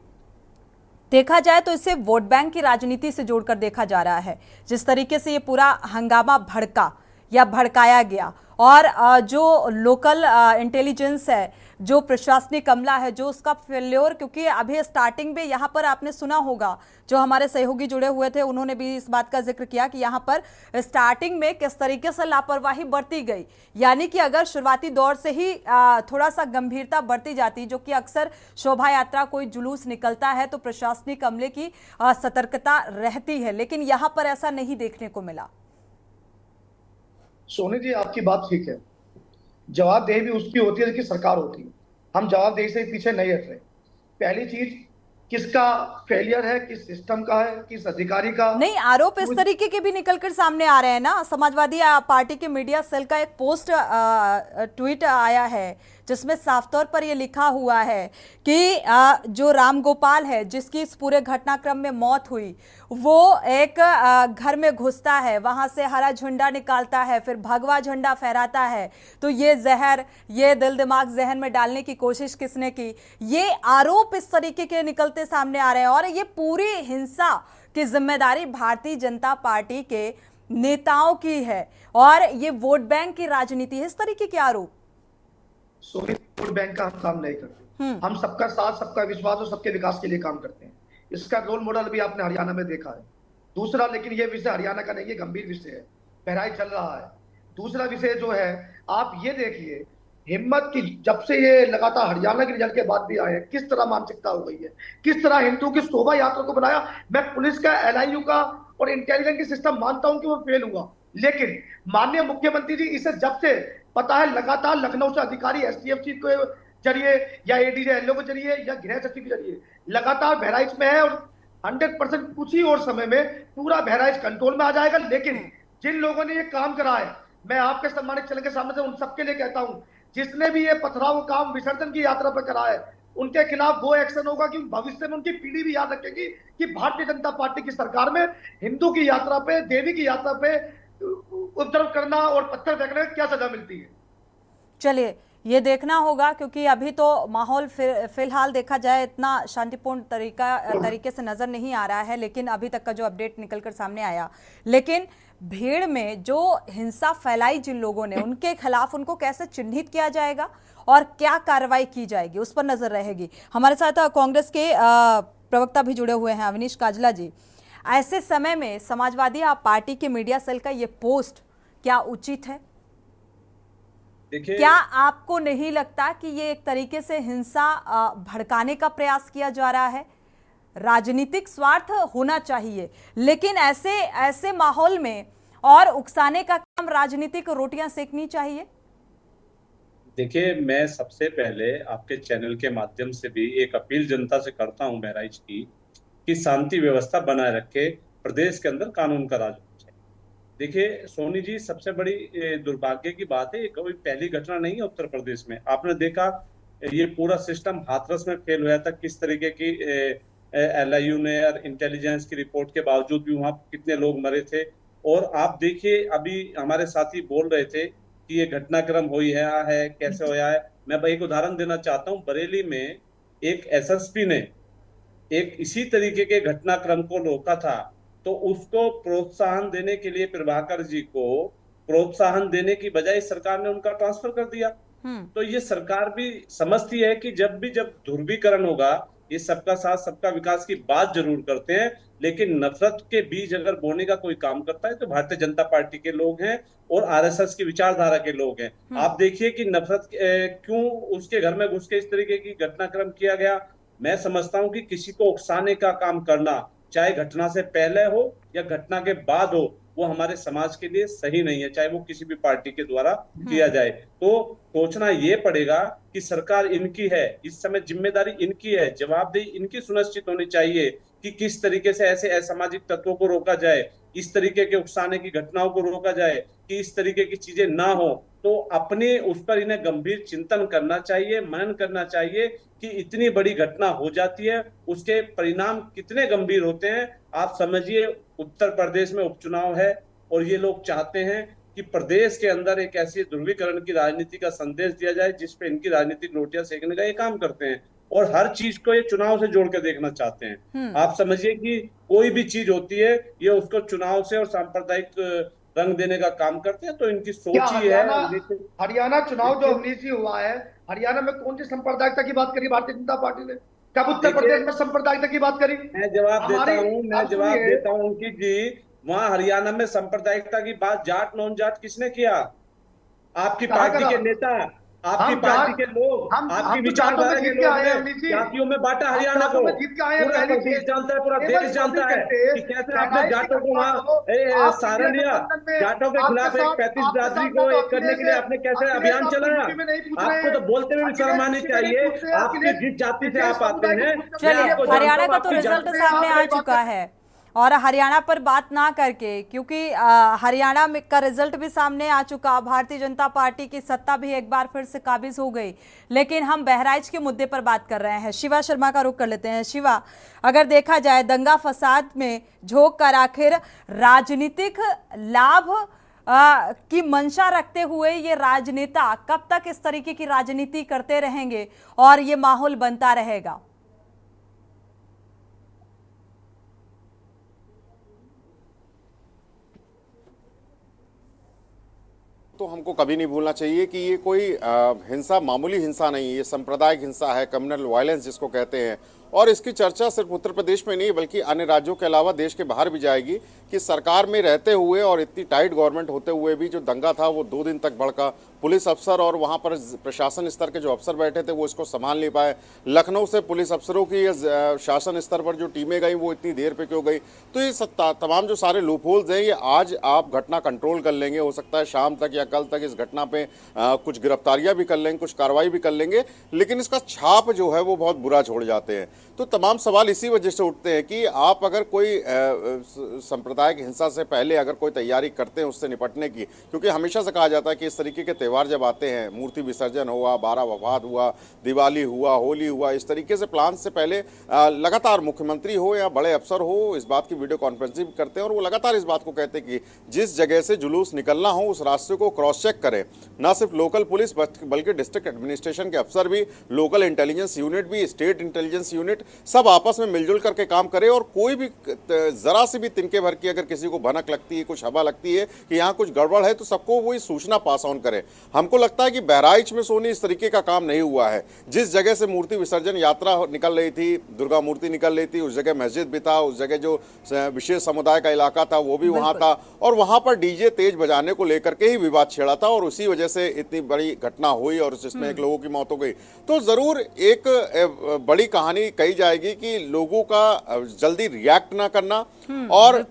देखा जाए तो इसे वोट बैंक की राजनीति से जोड़कर देखा जा रहा है। जिस तरीके से ये पूरा हंगामा भड़का या भड़काया गया और जो लोकल इंटेलिजेंस है, जो प्रशासनिक अमला है, जो उसका फेल्योर, क्योंकि अभी स्टार्टिंग में यहाँ पर आपने सुना होगा जो हमारे सहयोगी जुड़े हुए थे उन्होंने भी इस बात का जिक्र किया कि यहाँ पर स्टार्टिंग में किस तरीके से लापरवाही बरती गई। यानी कि अगर शुरुआती दौर से ही थोड़ा सा गंभीरता बरती जाती, जो कि अक्सर शोभा यात्रा कोई जुलूस निकलता है तो प्रशासनिक अमले की सतर्कता रहती है, लेकिन यहाँ पर ऐसा नहीं देखने को मिला। सोनी जी, आपकी बात ठीक है, जवाबदेही भी उसकी होती है जिसकी सरकार होती है। हम जवाबदेही से पीछे नहीं हट रहे। पहली चीज, किसका फेलियर है, किस सिस्टम का है, किस अधिकारी का नहीं। आरोप इस तरीके के भी निकलकर सामने आ रहे हैं ना। समाजवादी पार्टी के मीडिया सेल का एक पोस्ट ट्वीट आया है जिसमें साफ तौर पर यह लिखा हुआ है कि जो राम गोपाल है जिसकी इस पूरे घटनाक्रम में मौत हुई, वो एक घर में घुसता है, वहां से हरा झंडा निकालता है, फिर भगवा झंडा फहराता है। तो ये जहर, ये दिल दिमाग जहन में डालने की कोशिश किसने की? ये आरोप इस तरीके के निकलते सामने आ रहे हैं और ये पूरी हिंसा की जिम्मेदारी भारतीय जनता पार्टी के नेताओं की है और ये वोट बैंक की राजनीति है। इस तरीके के आरोप सोनी, वोट बैंक का हम काम नहीं करते। हम सबका साथ, सबका विश्वास और सबके विकास के लिए काम करते हैं। इसका रोल मॉडल भी आपने हरियाणा में देखा है। दूसरा, लेकिन ये विषय हरियाणा का नहीं, ये गंभीर विषय है, बहराइच चल रहा है। दूसरा विषय जो है, आप ये देखिए हिम्मत की, जब से ये लगातार हरियाणा के रिजल्ट के बाद भी आए हैं, किस तरह मानसिकता हो गई है, किस तरह हिंदू की शोभा यात्रा को बनाया। मैं पुलिस का, LIU का और इंटेलिजेंस की सिस्टम मानता हूं कि वो फेल हुआ, लेकिन माननीय मुख्यमंत्री जी इसे जब से पता है लगातार लखनऊ से अधिकारी एसटीएफ के जरिए या एडीजे एलओ के जरिए या गृह सचिव के जरिए लगातार बहराइच में है और 100% कुछ ही और समय में पूरा बहराइच कंट्रोल में आ जाएगा। लेकिन जिन लोगों ने ये काम करा है, मैं आपके सम्मानित चैनल के सामने से उन सबके लिए कहता हूं, जिसने भी ये पथराव काम विसर्जन की यात्रा पर करा है उनके खिलाफ वो एक्शन होगा कि भविष्य में उनकी पीढ़ी भी याद रखेगी कि भारतीय जनता पार्टी की सरकार में हिंदू की यात्रा पे, देवी की यात्रा पे उपद्रव करना और पत्थर फेंकने में क्या सजा मिलती है। चलिए ये देखना होगा, क्योंकि अभी तो माहौल फिलहाल देखा जाए इतना शांतिपूर्ण तरीके से नजर नहीं आ रहा है, लेकिन अभी तक का जो अपडेट निकलकर सामने आया, लेकिन भीड़ में जो हिंसा फैलाई जिन लोगों ने, उनके खिलाफ उनको कैसे चिन्हित किया जाएगा और क्या कार्रवाई की जाएगी उस पर नजर रहेगी। हमारे साथ कांग्रेस के प्रवक्ता भी जुड़े हुए हैं, अवनीश काजला जी। ऐसे समय में समाजवादी पार्टी के मीडिया सेल का ये पोस्ट क्या उचित है? देखिए, क्या आपको नहीं लगता कि ये एक तरीके से हिंसा भड़काने का प्रयास किया जा रहा है? राजनीतिक स्वार्थ होना चाहिए, लेकिन ऐसे माहौल में और उकसाने का काम राजनीतिक रोटियां सेकनी चाहिए। देखिए, मैं सबसे पहले आपके चैनल के माध्यम से भी एक अपील जनता से करता हूं बहराइच की, कि शांति व्यवस्था बनाए रखे, प्रदेश के अंदर कानून का राज होना चाहिए। देखिए सोनी जी, सबसे बड़ी दुर्भाग्य की बात है, ये कोई पहली घटना नहीं है उत्तर प्रदेश में। आपने देखा ये पूरा सिस्टम हाथरस में फेल हुआ था, किस तरीके की LIU ने और इंटेलिजेंस की रिपोर्ट के बावजूद भी वहां कितने लोग मरे थे। और आप देखिए, अभी हमारे साथी बोल रहे थे कि ये घटनाक्रम हुआ है, कैसे हुआ है। मैं एक उदाहरण देना चाहता हूँ। बरेली में एक SSP ने एक इसी तरीके के घटनाक्रम को रोका था, तो उसको प्रोत्साहन देने के लिए प्रभाकर जी को प्रोत्साहन देने की बजाय सरकार ने उनका ट्रांसफर कर दिया। तो ये सरकार भी समझती है कि जब ध्रुवीकरण होगा, ये सबका साथ सबका विकास की बात जरूर करते हैं, लेकिन नफरत के बीज अगर बोने का कोई काम करता है तो भारतीय जनता पार्टी के लोग हैं और RSS की विचारधारा के लोग हैं। आप देखिए कि नफरत क्यों उसके घर में घुस के इस तरीके की घटनाक्रम किया गया। मैं समझता हूं कि किसी को उकसाने का काम करना, चाहे घटना से पहले हो या घटना के बाद हो, वो हमारे समाज के लिए सही नहीं है, चाहे वो किसी भी पार्टी के द्वारा किया जाए। तो सोचना ये पड़ेगा कि सरकार इनकी है, इस समय जिम्मेदारी इनकी है, जवाबदेही इनकी सुनिश्चित होनी चाहिए कि किस तरीके से ऐसे असामाजिक तत्वों को रोका जाए, इस तरीके के उकसाने की घटनाओं को रोका जाए, कि इस तरीके की चीजें ना हो। तो अपने उस पर इन्हें गंभीर चिंतन करना चाहिए, मनन करना चाहिए कि इतनी बड़ी घटना हो जाती है, उसके परिणाम कितने गंभीर होते हैं। आप समझिए, उत्तर प्रदेश में उपचुनाव है और ये लोग चाहते हैं कि प्रदेश के अंदर एक ऐसी ध्रुवीकरण की राजनीति का संदेश दिया जाए जिसपे इनकी राजनीतिक रोटियां सेकने का ये काम करते हैं और हर चीज को ये चुनाव से जोड़ के देखना चाहते हैं। आप समझिए कि कोई भी चीज होती है, ये उसको चुनाव से और सांप्रदायिक रंग देने का काम करते हैं। तो इनकी सोच ही है। हरियाणा चुनाव जो अवनीश जी हुआ है, हरियाणा में कौन सी सांप्रदायिकता की बात करी भारतीय जनता पार्टी ने? कब उत्तर प्रदेश में सांप्रदायिकता की बात करी? मैं जवाब देता हूँ अंकित जी, वहां हरियाणा में सांप्रदायिकता की बात जाट नॉन जाट किसने किया? आपकी पार्टी के नेता, आपकी पार्टी के लोग, आपकी विचारधारा के लोग ने जातियों में बांटा हरियाणा को। पूरा प्रदेश जानता है, पूरा देश जानता है कि कैसे आपने जाटों को वहां सहारा लिया, जाटों के खिलाफ एक 35 बिरादरी को एक करने के लिए आपने कैसे अभियान चलाया। आपको तो बोलते हुए भी शर्म आनी चाहिए, आपकी जिस जाति से आप आते हैं। चलिए, हरियाणा का तो रिजल्ट सामने आ चुका है और हरियाणा पर बात ना करके, क्योंकि हरियाणा में का रिजल्ट भी सामने आ चुका, भारतीय जनता पार्टी की सत्ता भी एक बार फिर से काबिज हो गई, लेकिन हम बहराइच के मुद्दे पर बात कर रहे हैं। शिवा शर्मा का रुख कर लेते हैं। शिवा, अगर देखा जाए दंगा फसाद में झोंक कर आखिर राजनीतिक लाभ की मंशा रखते हुए ये राजनेता कब तक इस तरीके की राजनीति करते रहेंगे और ये माहौल बनता रहेगा? तो हमको कभी नहीं भूलना चाहिए कि ये कोई हिंसा मामूली हिंसा नहीं है, ये सांप्रदायिक हिंसा है, कम्युनल वायलेंस जिसको कहते हैं। और इसकी चर्चा सिर्फ उत्तर प्रदेश में नहीं बल्कि अन्य राज्यों के अलावा देश के बाहर भी जाएगी कि सरकार में रहते हुए और इतनी टाइट गवर्नमेंट होते हुए भी जो दंगा था वो 2 दिन तक भड़का। पुलिस अफसर और वहां पर प्रशासन स्तर के जो अफसर बैठे थे वो इसको संभाल नहीं पाए। लखनऊ से पुलिस अफसरों की शासन स्तर पर जो टीमें गई वो इतनी देर पे क्यों गई। तो ये तमाम जो सारे लूपहोल्स हैं ये आज आप घटना कंट्रोल कर लेंगे, हो सकता है शाम तक या कल तक इस घटना पे कुछ गिरफ्तारियां भी कर लेंगे, कुछ कार्रवाई भी कर लेंगे, लेकिन इसका छाप जो है वो बहुत बुरा छोड़ जाते हैं। तो तमाम सवाल इसी वजह से उठते हैं कि आप अगर कोई सांप्रदायिक हिंसा से पहले अगर कोई तैयारी करते हैं उससे निपटने की, क्योंकि हमेशा से कहा जाता है कि इस तरीके के त्यौहार जब आते हैं, मूर्ति विसर्जन हुआ, 12 वफात हुआ, दिवाली हुआ, होली हुआ, इस तरीके से प्लान से पहले लगातार मुख्यमंत्री हो या बड़े अफसर हो इस बात की वीडियो कॉन्फ्रेंसिंग करते हैं और वो लगातार इस बात को कहते हैं कि जिस जगह से जुलूस निकलना हो उस रास्ते को क्रॉस चेक करें। ना सिर्फ लोकल पुलिस बल्कि डिस्ट्रिक्ट एडमिनिस्ट्रेशन के अफसर भी, लोकल इंटेलिजेंस यूनिट भी, स्टेट इंटेलिजेंस यूनिट, सब आपस में मिलजुल करके काम करे और कोई भी जरा सी भी तिनके भर की अगर किसी को भनक लगती है, कुछ हवा लगती है कि यहाँ कुछ गड़बड़ है तो सबको वही सूचना पास ऑन करे। हमको लगता है कि बहराइच में सोनी इस तरीके का काम नहीं हुआ है। जिस जगह से मूर्ति विसर्जन यात्रा निकल रही थी, दुर्गा मूर्ति निकल रही थी, उस जगह मस्जिद भी था, उस जगह जो विशेष समुदाय का इलाका था वो भी वहां था और वहां पर डीजे तेज बजाने को लेकर के ही विवाद छेड़ा था और उसी वजह से इतनी बड़ी घटना हुई और जिसमें एक लोगों की मौत हो गई। तो जरूर एक बड़ी कहानी कही जाएगी कि लोगों का जल्दी रिएक्ट ना करना और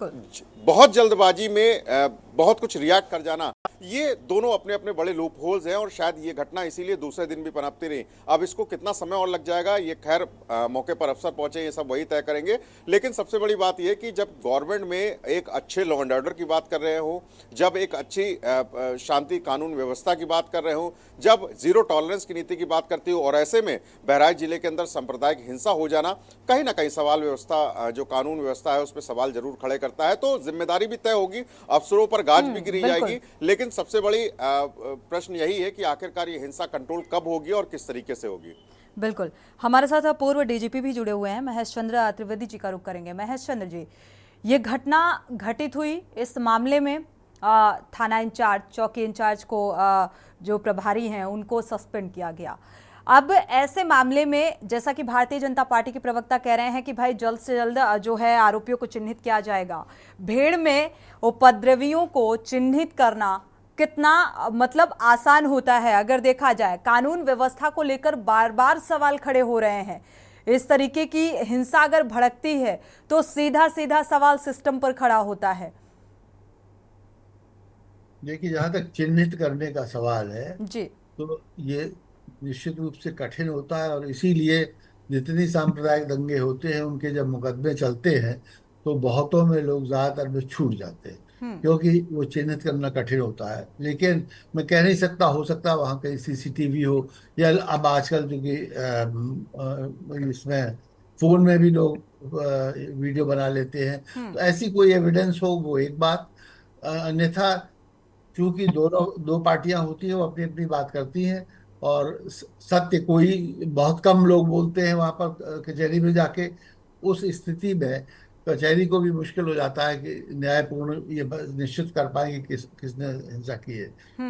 बहुत जल्दबाजी में बहुत कुछ रिएक्ट कर जाना, ये दोनों अपने अपने बड़े लूप होल्स हैं और शायद ये घटना इसीलिए दूसरे दिन भी पनपती रही। अब इसको कितना समय और लग जाएगा ये खैर मौके पर अफसर पहुंचे ये सब वही तय करेंगे। लेकिन सबसे बड़ी बात यह कि जब गवर्नमेंट में एक अच्छे लॉ एंड ऑर्डर की बात कर रहे हो, जब एक अच्छी शांति कानून व्यवस्था की बात कर रहे हो, जब जीरो टॉलरेंस की नीति की बात करती हो और ऐसे में बहराइच जिले के अंदर सांप्रदायिक हिंसा हो जाना कहीं ना कहीं सवाल व्यवस्था जो कानून व्यवस्था है उस पर सवाल जरूर खड़े करता है। तो जिम्मेदारी भी तय होगी, अफसरों पर गाज भी गिरी जाएगी, लेकिन सबसे बड़ी प्रश्न यही है कि आखिरकार ये हिंसा कंट्रोल कब होगी और किस तरीके से होगी। बिल्कुल, हमारे साथ पूर्व डीजीपी भी जुड़े हुए हैं, महेश चंद्र त्रिवेदी जी का रुख करेंगे। महेश चंद्र जी, ये घटना घटित हुई, इस मामले में थाना इंचार्ज, चौकी इंचार्ज को जो प्रभारी हैं उनको सस्पेंड किया गया। अब ऐसे मामले में जैसा कि भारतीय जनता पार्टी के प्रवक्ता कह रहे हैं कि भाई जल्द से जल्द जो है आरोपियों को चिन्हित किया जाएगा। भीड़ में उपद्रवियों को चिन्हित करना कितना मतलब आसान होता है अगर देखा जाए। कानून व्यवस्था को लेकर बार बार सवाल खड़े हो रहे हैं। इस तरीके की हिंसा अगर भड़कती है तो सीधा सीधा सवाल सिस्टम पर खड़ा होता है। देखिए, जहां तक चिन्हित करने का सवाल है जी, तो ये निश्चित रूप से कठिन होता है और इसीलिए जितनी सांप्रदायिक दंगे होते हैं उनके जब मुकदमे चलते हैं तो बहुतों में लोग ज्यादातर में छूट जाते हैं क्योंकि वो चिन्हित करना कठिन होता है। लेकिन मैं कह नहीं सकता, हो सकता है वहाँ कहीं सीसीटीवी हो या अब आजकल क्योंकि इसमें फोन में भी लोग वीडियो बना लेते हैं, तो ऐसी कोई एविडेंस हो वो एक बात। अन्यथा चूंकि दो पार्टियां होती हैं वो अपनी अपनी बात करती हैं और सत्य कोई बहुत कम लोग बोलते हैं वहां पर कचहरी में जाके। उस स्थिति में कचहरी को भी मुश्किल हो जाता है कि न्यायपूर्ण ये निश्चित कर पाए कि किसने हिंसा की है।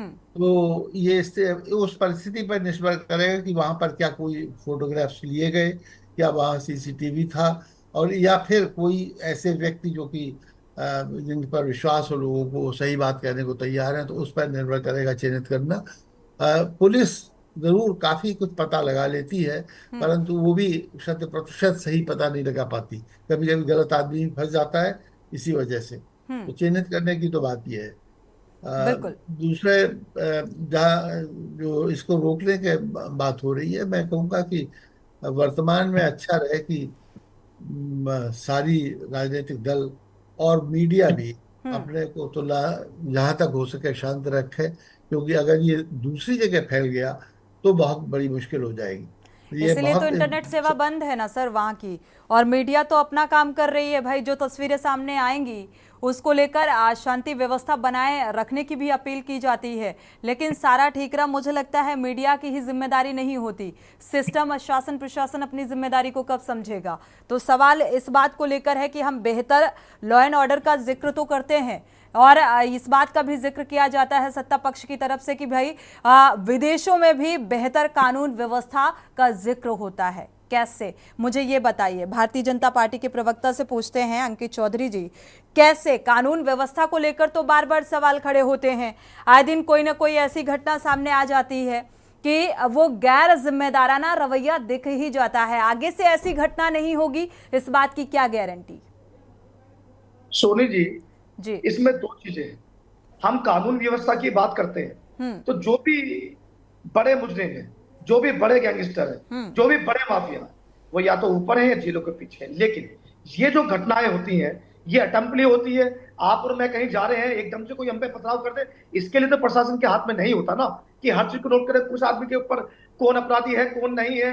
तो ये उस परिस्थिति पर निर्भर करेगा कि वहां पर क्या कोई फोटोग्राफ्स लिए गए, क्या वहाँ सीसीटीवी था और या फिर कोई ऐसे व्यक्ति जो कि जिन पर विश्वास हो लोगों को सही बात कहने को तैयार है, तो उस पर निर्भर करेगा चिन्हित करना। पुलिस जरूर काफी कुछ पता लगा लेती है परंतु वो भी 100% सही पता नहीं लगा पाती। कभी कभी गलत आदमी फंस जाता है इसी वजह से। तो चिन्हित करने की तो बात ये है। दूसरे जहाँ जो इसको रोकने के बात हो रही है, मैं कहूँगा कि वर्तमान में अच्छा रहे कि सारी राजनीतिक दल और मीडिया भी अपने को तो जहाँ तक हो सके शांत रखे, क्योंकि अगर ये दूसरी जगह फैल गया तो बहुत बड़ी मुश्किल हो जाएगी। इसलिए तो इंटरनेट सेवा बंद है ना सर वहाँ की, और मीडिया तो अपना काम कर रही है। भाई जो तस्वीरें सामने आएंगी उसको लेकर शांति व्यवस्था बनाए रखने की भी अपील की जाती है, लेकिन सारा ठीकरा मुझे लगता है मीडिया की ही जिम्मेदारी नहीं होती। सिस्टम, शासन प्रशासन अपनी जिम्मेदारी को कब समझेगा? तो सवाल इस बात को लेकर है कि हम बेहतर लॉ एंड ऑर्डर का जिक्र तो करते हैं और इस बात का भी जिक्र किया जाता है सत्ता पक्ष की तरफ से कि भाई विदेशों में भी बेहतर कानून व्यवस्था का जिक्र होता है। कैसे, मुझे ये बताइए। भारतीय जनता पार्टी के प्रवक्ता से पूछते हैं, अंकित चौधरी जी, कैसे कानून व्यवस्था को लेकर तो बार बार सवाल खड़े होते हैं, आए दिन कोई ना कोई ऐसी घटना सामने आ जाती है कि वो गैर जिम्मेदाराना रवैया दिख ही जाता है। आगे से ऐसी घटना नहीं होगी, इस बात की क्या गारंटी? सोनी जी, इसमें दो चीजें हैं। हम कानून व्यवस्था की बात करते हैं तो जो भी बड़े मुजरिम हैं, जो भी बड़े गैंगस्टर हैं, जो भी बड़े माफिया हैं, वो या तो ऊपर हैं या जेलों के पीछे हैं। लेकिन ये जो घटनाएं होती हैं, ये अटम्पली होती है। आप और मैं कहीं जा रहे हैं, एकदम से कोई हम पे पथराव कर दे, इसके लिए तो प्रशासन के हाथ में नहीं होता ना कि हर चीज को नोट करे उस आदमी के ऊपर कौन अपराधी है कौन नहीं है,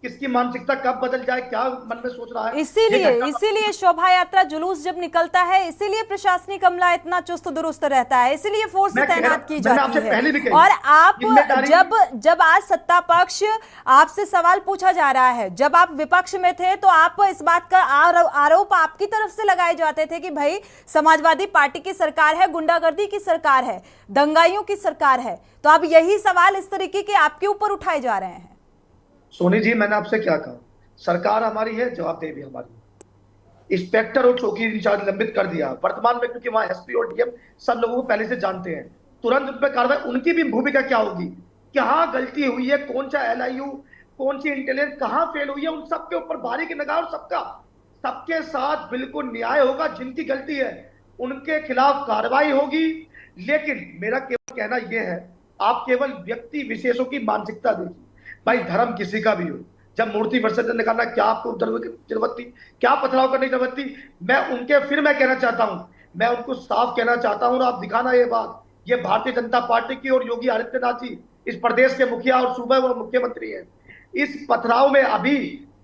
किसकी मानसिकता कब बदल जाए, क्या मन में सोच रहा है। इसीलिए शोभा यात्रा जुलूस जब निकलता है, इसीलिए प्रशासनिक अमला इतना चुस्त दुरुस्त रहता है, इसीलिए फोर्स तैनात की जाती है। और आप जब आज सत्ता पक्ष आपसे सवाल पूछा जा रहा है, जब आप विपक्ष में थे तो आप इस बात का आरोप आपकी तरफ से लगाए जाते थे कि भाई समाजवादी पार्टी की सरकार है, गुंडागर्दी की सरकार है, दंगाइयों की सरकार है। तो अब यही सवाल इस तरीके के आपके ऊपर उठाए जा रहे हैं। सोनी जी, मैंने आपसे क्या कहा, सरकार हमारी है, जवाबदेही भी हमारी है। इंस्पेक्टर और चौकी इंचार्ज लंबित कर दिया वर्तमान में, क्योंकि वहां एसपी और डीएम सब लोगों को पहले से जानते हैं, तुरंत उन पर कार्रवाई। उनकी भी भूमिका क्या होगी, कहाँ गलती हुई है, कौन सा LIU, कौन सी इंटेलिजेंस कहाँ फेल हुई है, उन सबके ऊपर बारीक निगाह और सबके साथ बिल्कुल न्याय होगा। जिनकी गलती है उनके खिलाफ कार्रवाई होगी। लेकिन मेरा केवल कहना यह है, आप केवल व्यक्ति विशेषों की मानसिकता देखिए। भाई धर्म किसी का भी हो, जब मूर्ति विसर्जन निकालना, क्या आपको जरूरत थी, क्या पथराव करने की जरूरत थी? फिर मैं कहना चाहता हूं, मैं उनको साफ कहना चाहता हूं, आप दिखाना ये बात, ये भारतीय जनता पार्टी की और योगी आदित्यनाथ जी इस प्रदेश के मुखिया और सूबे और मुख्यमंत्री हैं। इस पथराव में अभी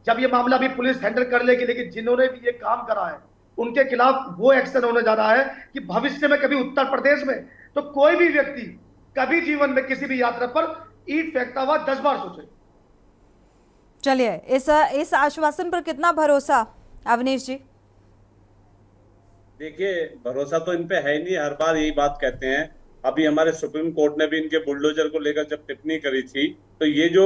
जब ये मामला भी पुलिस हैंडल कर लेगी, लेकिन जिन्होंने भी ये काम करा है उनके खिलाफ वो एक्शन होने जा रहा है कि भविष्य में कभी उत्तर प्रदेश में तो कोई भी व्यक्ति कभी जीवन में किसी भी यात्रा पर ईंट फेंकता हुआ 10 बार सोचे। चलिए, इस आश्वासन पर कितना भरोसा अवनीश जी? देखिए, भरोसा तो इन पे है ही नहीं, हर बार यही बात कहते हैं। अभी हमारे सुप्रीम कोर्ट ने भी इनके बुलडोजर को लेकर जब टिप्पणी करी थी, तो ये जो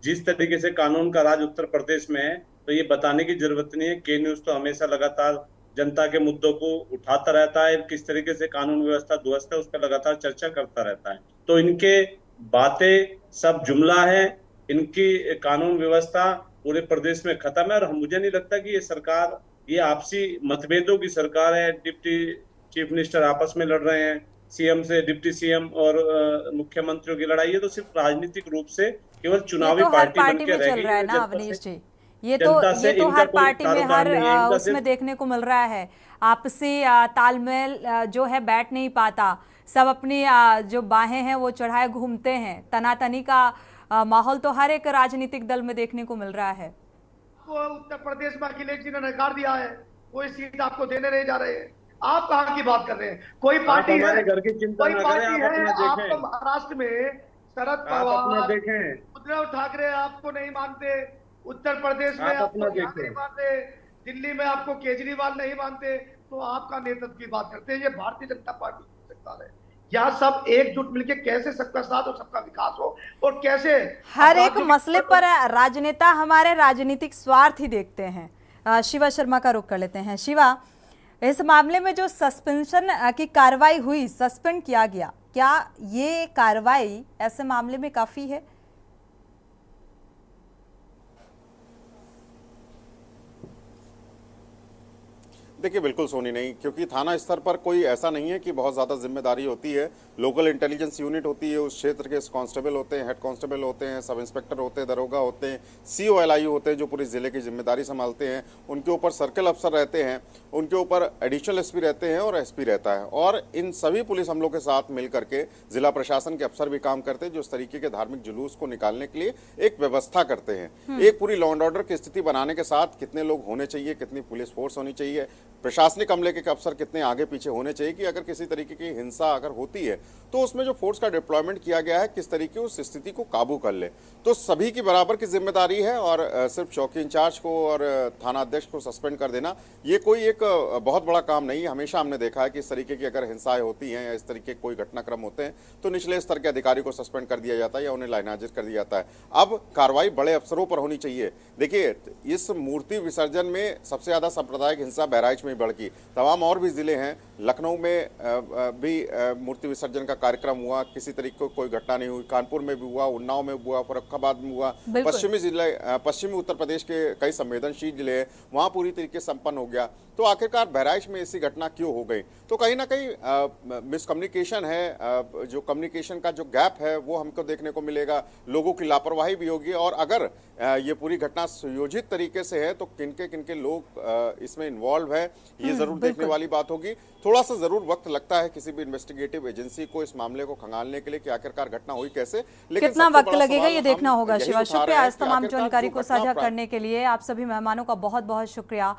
जिस तरीके से कानून का राज उत्तर प्रदेश में है, तो ये बताने की जरूरत नहीं है। के न्यूज तो हमेशा लगातार जनता के मुद्दों को उठाता रहता है, किस तरीके से कानून व्यवस्था ध्वस्त है उस पर लगातार चर्चा करता रहता है। तो इनके बातें सब जुमला है, इनकी कानून व्यवस्था पूरे प्रदेश में खत्म है। और मुझे नहीं लगता कि ये सरकार, ये आपसी मतभेदों की सरकार है। डिप्टी चीफ मिनिस्टर आपस में लड़ रहे हैं, सीएम से डिप्टी सीएम और मुख्यमंत्रियों की लड़ाई है, तो सिर्फ राजनीतिक रूप से केवल चुनावी पार्टी बन के रह गई है ना अवनीश जी। ये तो हर पार्टी में, हर उसमें देखने को मिल रहा है। आपसी तालमेल जो है बैठ नहीं पाता, सब अपनी जो बाहें हैं वो चढ़ाए घूमते हैं। तनातनी का माहौल तो हर एक राजनीतिक दल में देखने को मिल रहा है। तो उत्तर प्रदेश में अखिलेश जी ने नकार दिया है, कोई सीट आपको देने नहीं जा रहे हैं। आप कहाँ की बात कर रहे हैं? कोई पार्टी है, घर की चिंता कोई न पार्टी करें, है, आप आपको महाराष्ट्र में शरद पवार, उद्धव ठाकरे आपको नहीं मानते, उत्तर प्रदेश में आपको नहीं मानते, दिल्ली में आपको केजरीवाल नहीं मानते, तो आपका नेतृत्व की बात करते हैं। ये भारतीय जनता पार्टी की सरकार है। यहाँ सब एकजुट मिलकर कैसे सबका साथ और सबका विकास हो, और कैसे हर एक मसले पर राजनेता हमारे राजनीतिक स्वार्थ ही देखते हैं। शिवा शर्मा का रुख कर लेते हैं। शिवा, इस मामले में जो सस्पेंशन की कार्रवाई हुई, सस्पेंड किया गया, क्या ये कार्रवाई ऐसे मामले में काफी है? देखिए, बिल्कुल सोनी नहीं, क्योंकि थाना स्तर पर कोई ऐसा नहीं है कि बहुत ज़्यादा जिम्मेदारी होती है। लोकल इंटेलिजेंस यूनिट होती है, उस क्षेत्र के कांस्टेबल होते हैं, हेड कांस्टेबल होते हैं, सब इंस्पेक्टर होते हैं, दरोगा होते हैं, CO LIU होते हैं जो पूरे ज़िले की जिम्मेदारी संभालते हैं। उनके ऊपर सर्कल अफसर रहते हैं, उनके ऊपर एडिशनल SP रहते हैं और SP रहता है। और इन सभी पुलिस हमलों के साथ मिल करके जिला प्रशासन के अफसर भी काम करते हैं, जो इस तरीके के धार्मिक जुलूस को निकालने के लिए एक व्यवस्था करते हैं। एक पूरी लॉ एंड ऑर्डर की स्थिति बनाने के साथ कितने लोग होने चाहिए, कितनी पुलिस फोर्स होनी चाहिए, प्रशासनिक अमले के अफसर कितने आगे पीछे होने चाहिए कि अगर किसी तरीके की हिंसा अगर होती है तो उसमें जो फोर्स का डिप्लॉयमेंट किया गया है किस तरीके उस स्थिति को काबू कर ले। तो सभी की बराबर की जिम्मेदारी है और सिर्फ चौकी इंचार्ज को और थाना अध्यक्ष को सस्पेंड कर देना ये कोई एक बहुत बड़ा काम नहीं है। हमेशा हमने देखा है कि इस तरीके की अगर हिंसाएं होती हैं या इस तरीके कोई घटनाक्रम होते हैं तो निचले स्तर के अधिकारी को सस्पेंड कर दिया जाता है या उन्हें लाइनाजित कर दिया जाता है। अब कार्रवाई बड़े अफसरों पर होनी चाहिए। देखिए, इस मूर्ति विसर्जन में सबसे ज्यादा सांप्रदायिक हिंसा बहराइच में भड़की, तमाम और भी जिले हैं। लखनऊ में भी मूर्ति विसर्जन का कार्यक्रम हुआ, किसी तरीके को कोई घटना नहीं हुई। कानपुर में भी हुआ, उन्नाव में हुआ, फर्रुखाबाद में हुआ। पश्चिमी उत्तर प्रदेश के कई संवेदनशील जिले हैं, वहां पूरी तरीके से संपन्न हो गया। तो आखिरकार बहराइच में ऐसी घटना क्यों हो गई? तो कहीं ना कहीं मिसकम्युनिकेशन है, जो कम्युनिकेशन का जो गैप है वो हमको देखने को मिलेगा। लोगों की लापरवाही भी होगी और अगर ये पूरी घटना सुयोजित तरीके से है तो किनके किनके लोग इसमें इन्वॉल्व है ये जरूर देखने वाली बात होगी। थोड़ा सा जरूर वक्त लगता है किसी भी इन्वेस्टिगेटिव एजेंसी को इस मामले को खंगालने के लिए कि आखिरकार घटना हुई कैसे, लेकिन कितना वक्त लगेगा ये देखना होगा। शिवा, शुक्रिया इस तमाम जानकारी को साझा करने के लिए। आप सभी मेहमानों का बहुत बहुत शुक्रिया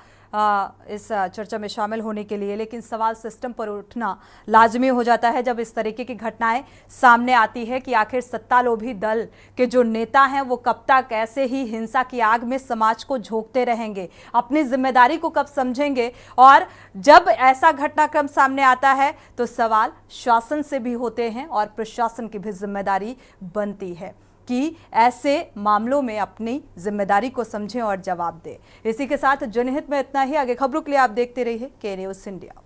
इस चर्चा में शामिल होने के लिए। लेकिन सवाल सिस्टम पर उठना लाजमी हो जाता है जब इस तरीके की घटनाएं सामने आती है कि आखिर सत्तालोभी दल के जो नेता हैं वो कब तक ऐसे ही हिंसा की आग में समाज को झोंकते रहेंगे, अपनी जिम्मेदारी को कब समझेंगे। और जब ऐसा घटनाक्रम सामने आता है तो सवाल शासन से भी होते हैं और प्रशासन की भी जिम्मेदारी बनती है कि ऐसे मामलों में अपनी जिम्मेदारी को समझें और जवाब दें। इसी के साथ जनहित में इतना ही। आगे खबरों के लिए आप देखते रहिए के न्यूज़ इंडिया।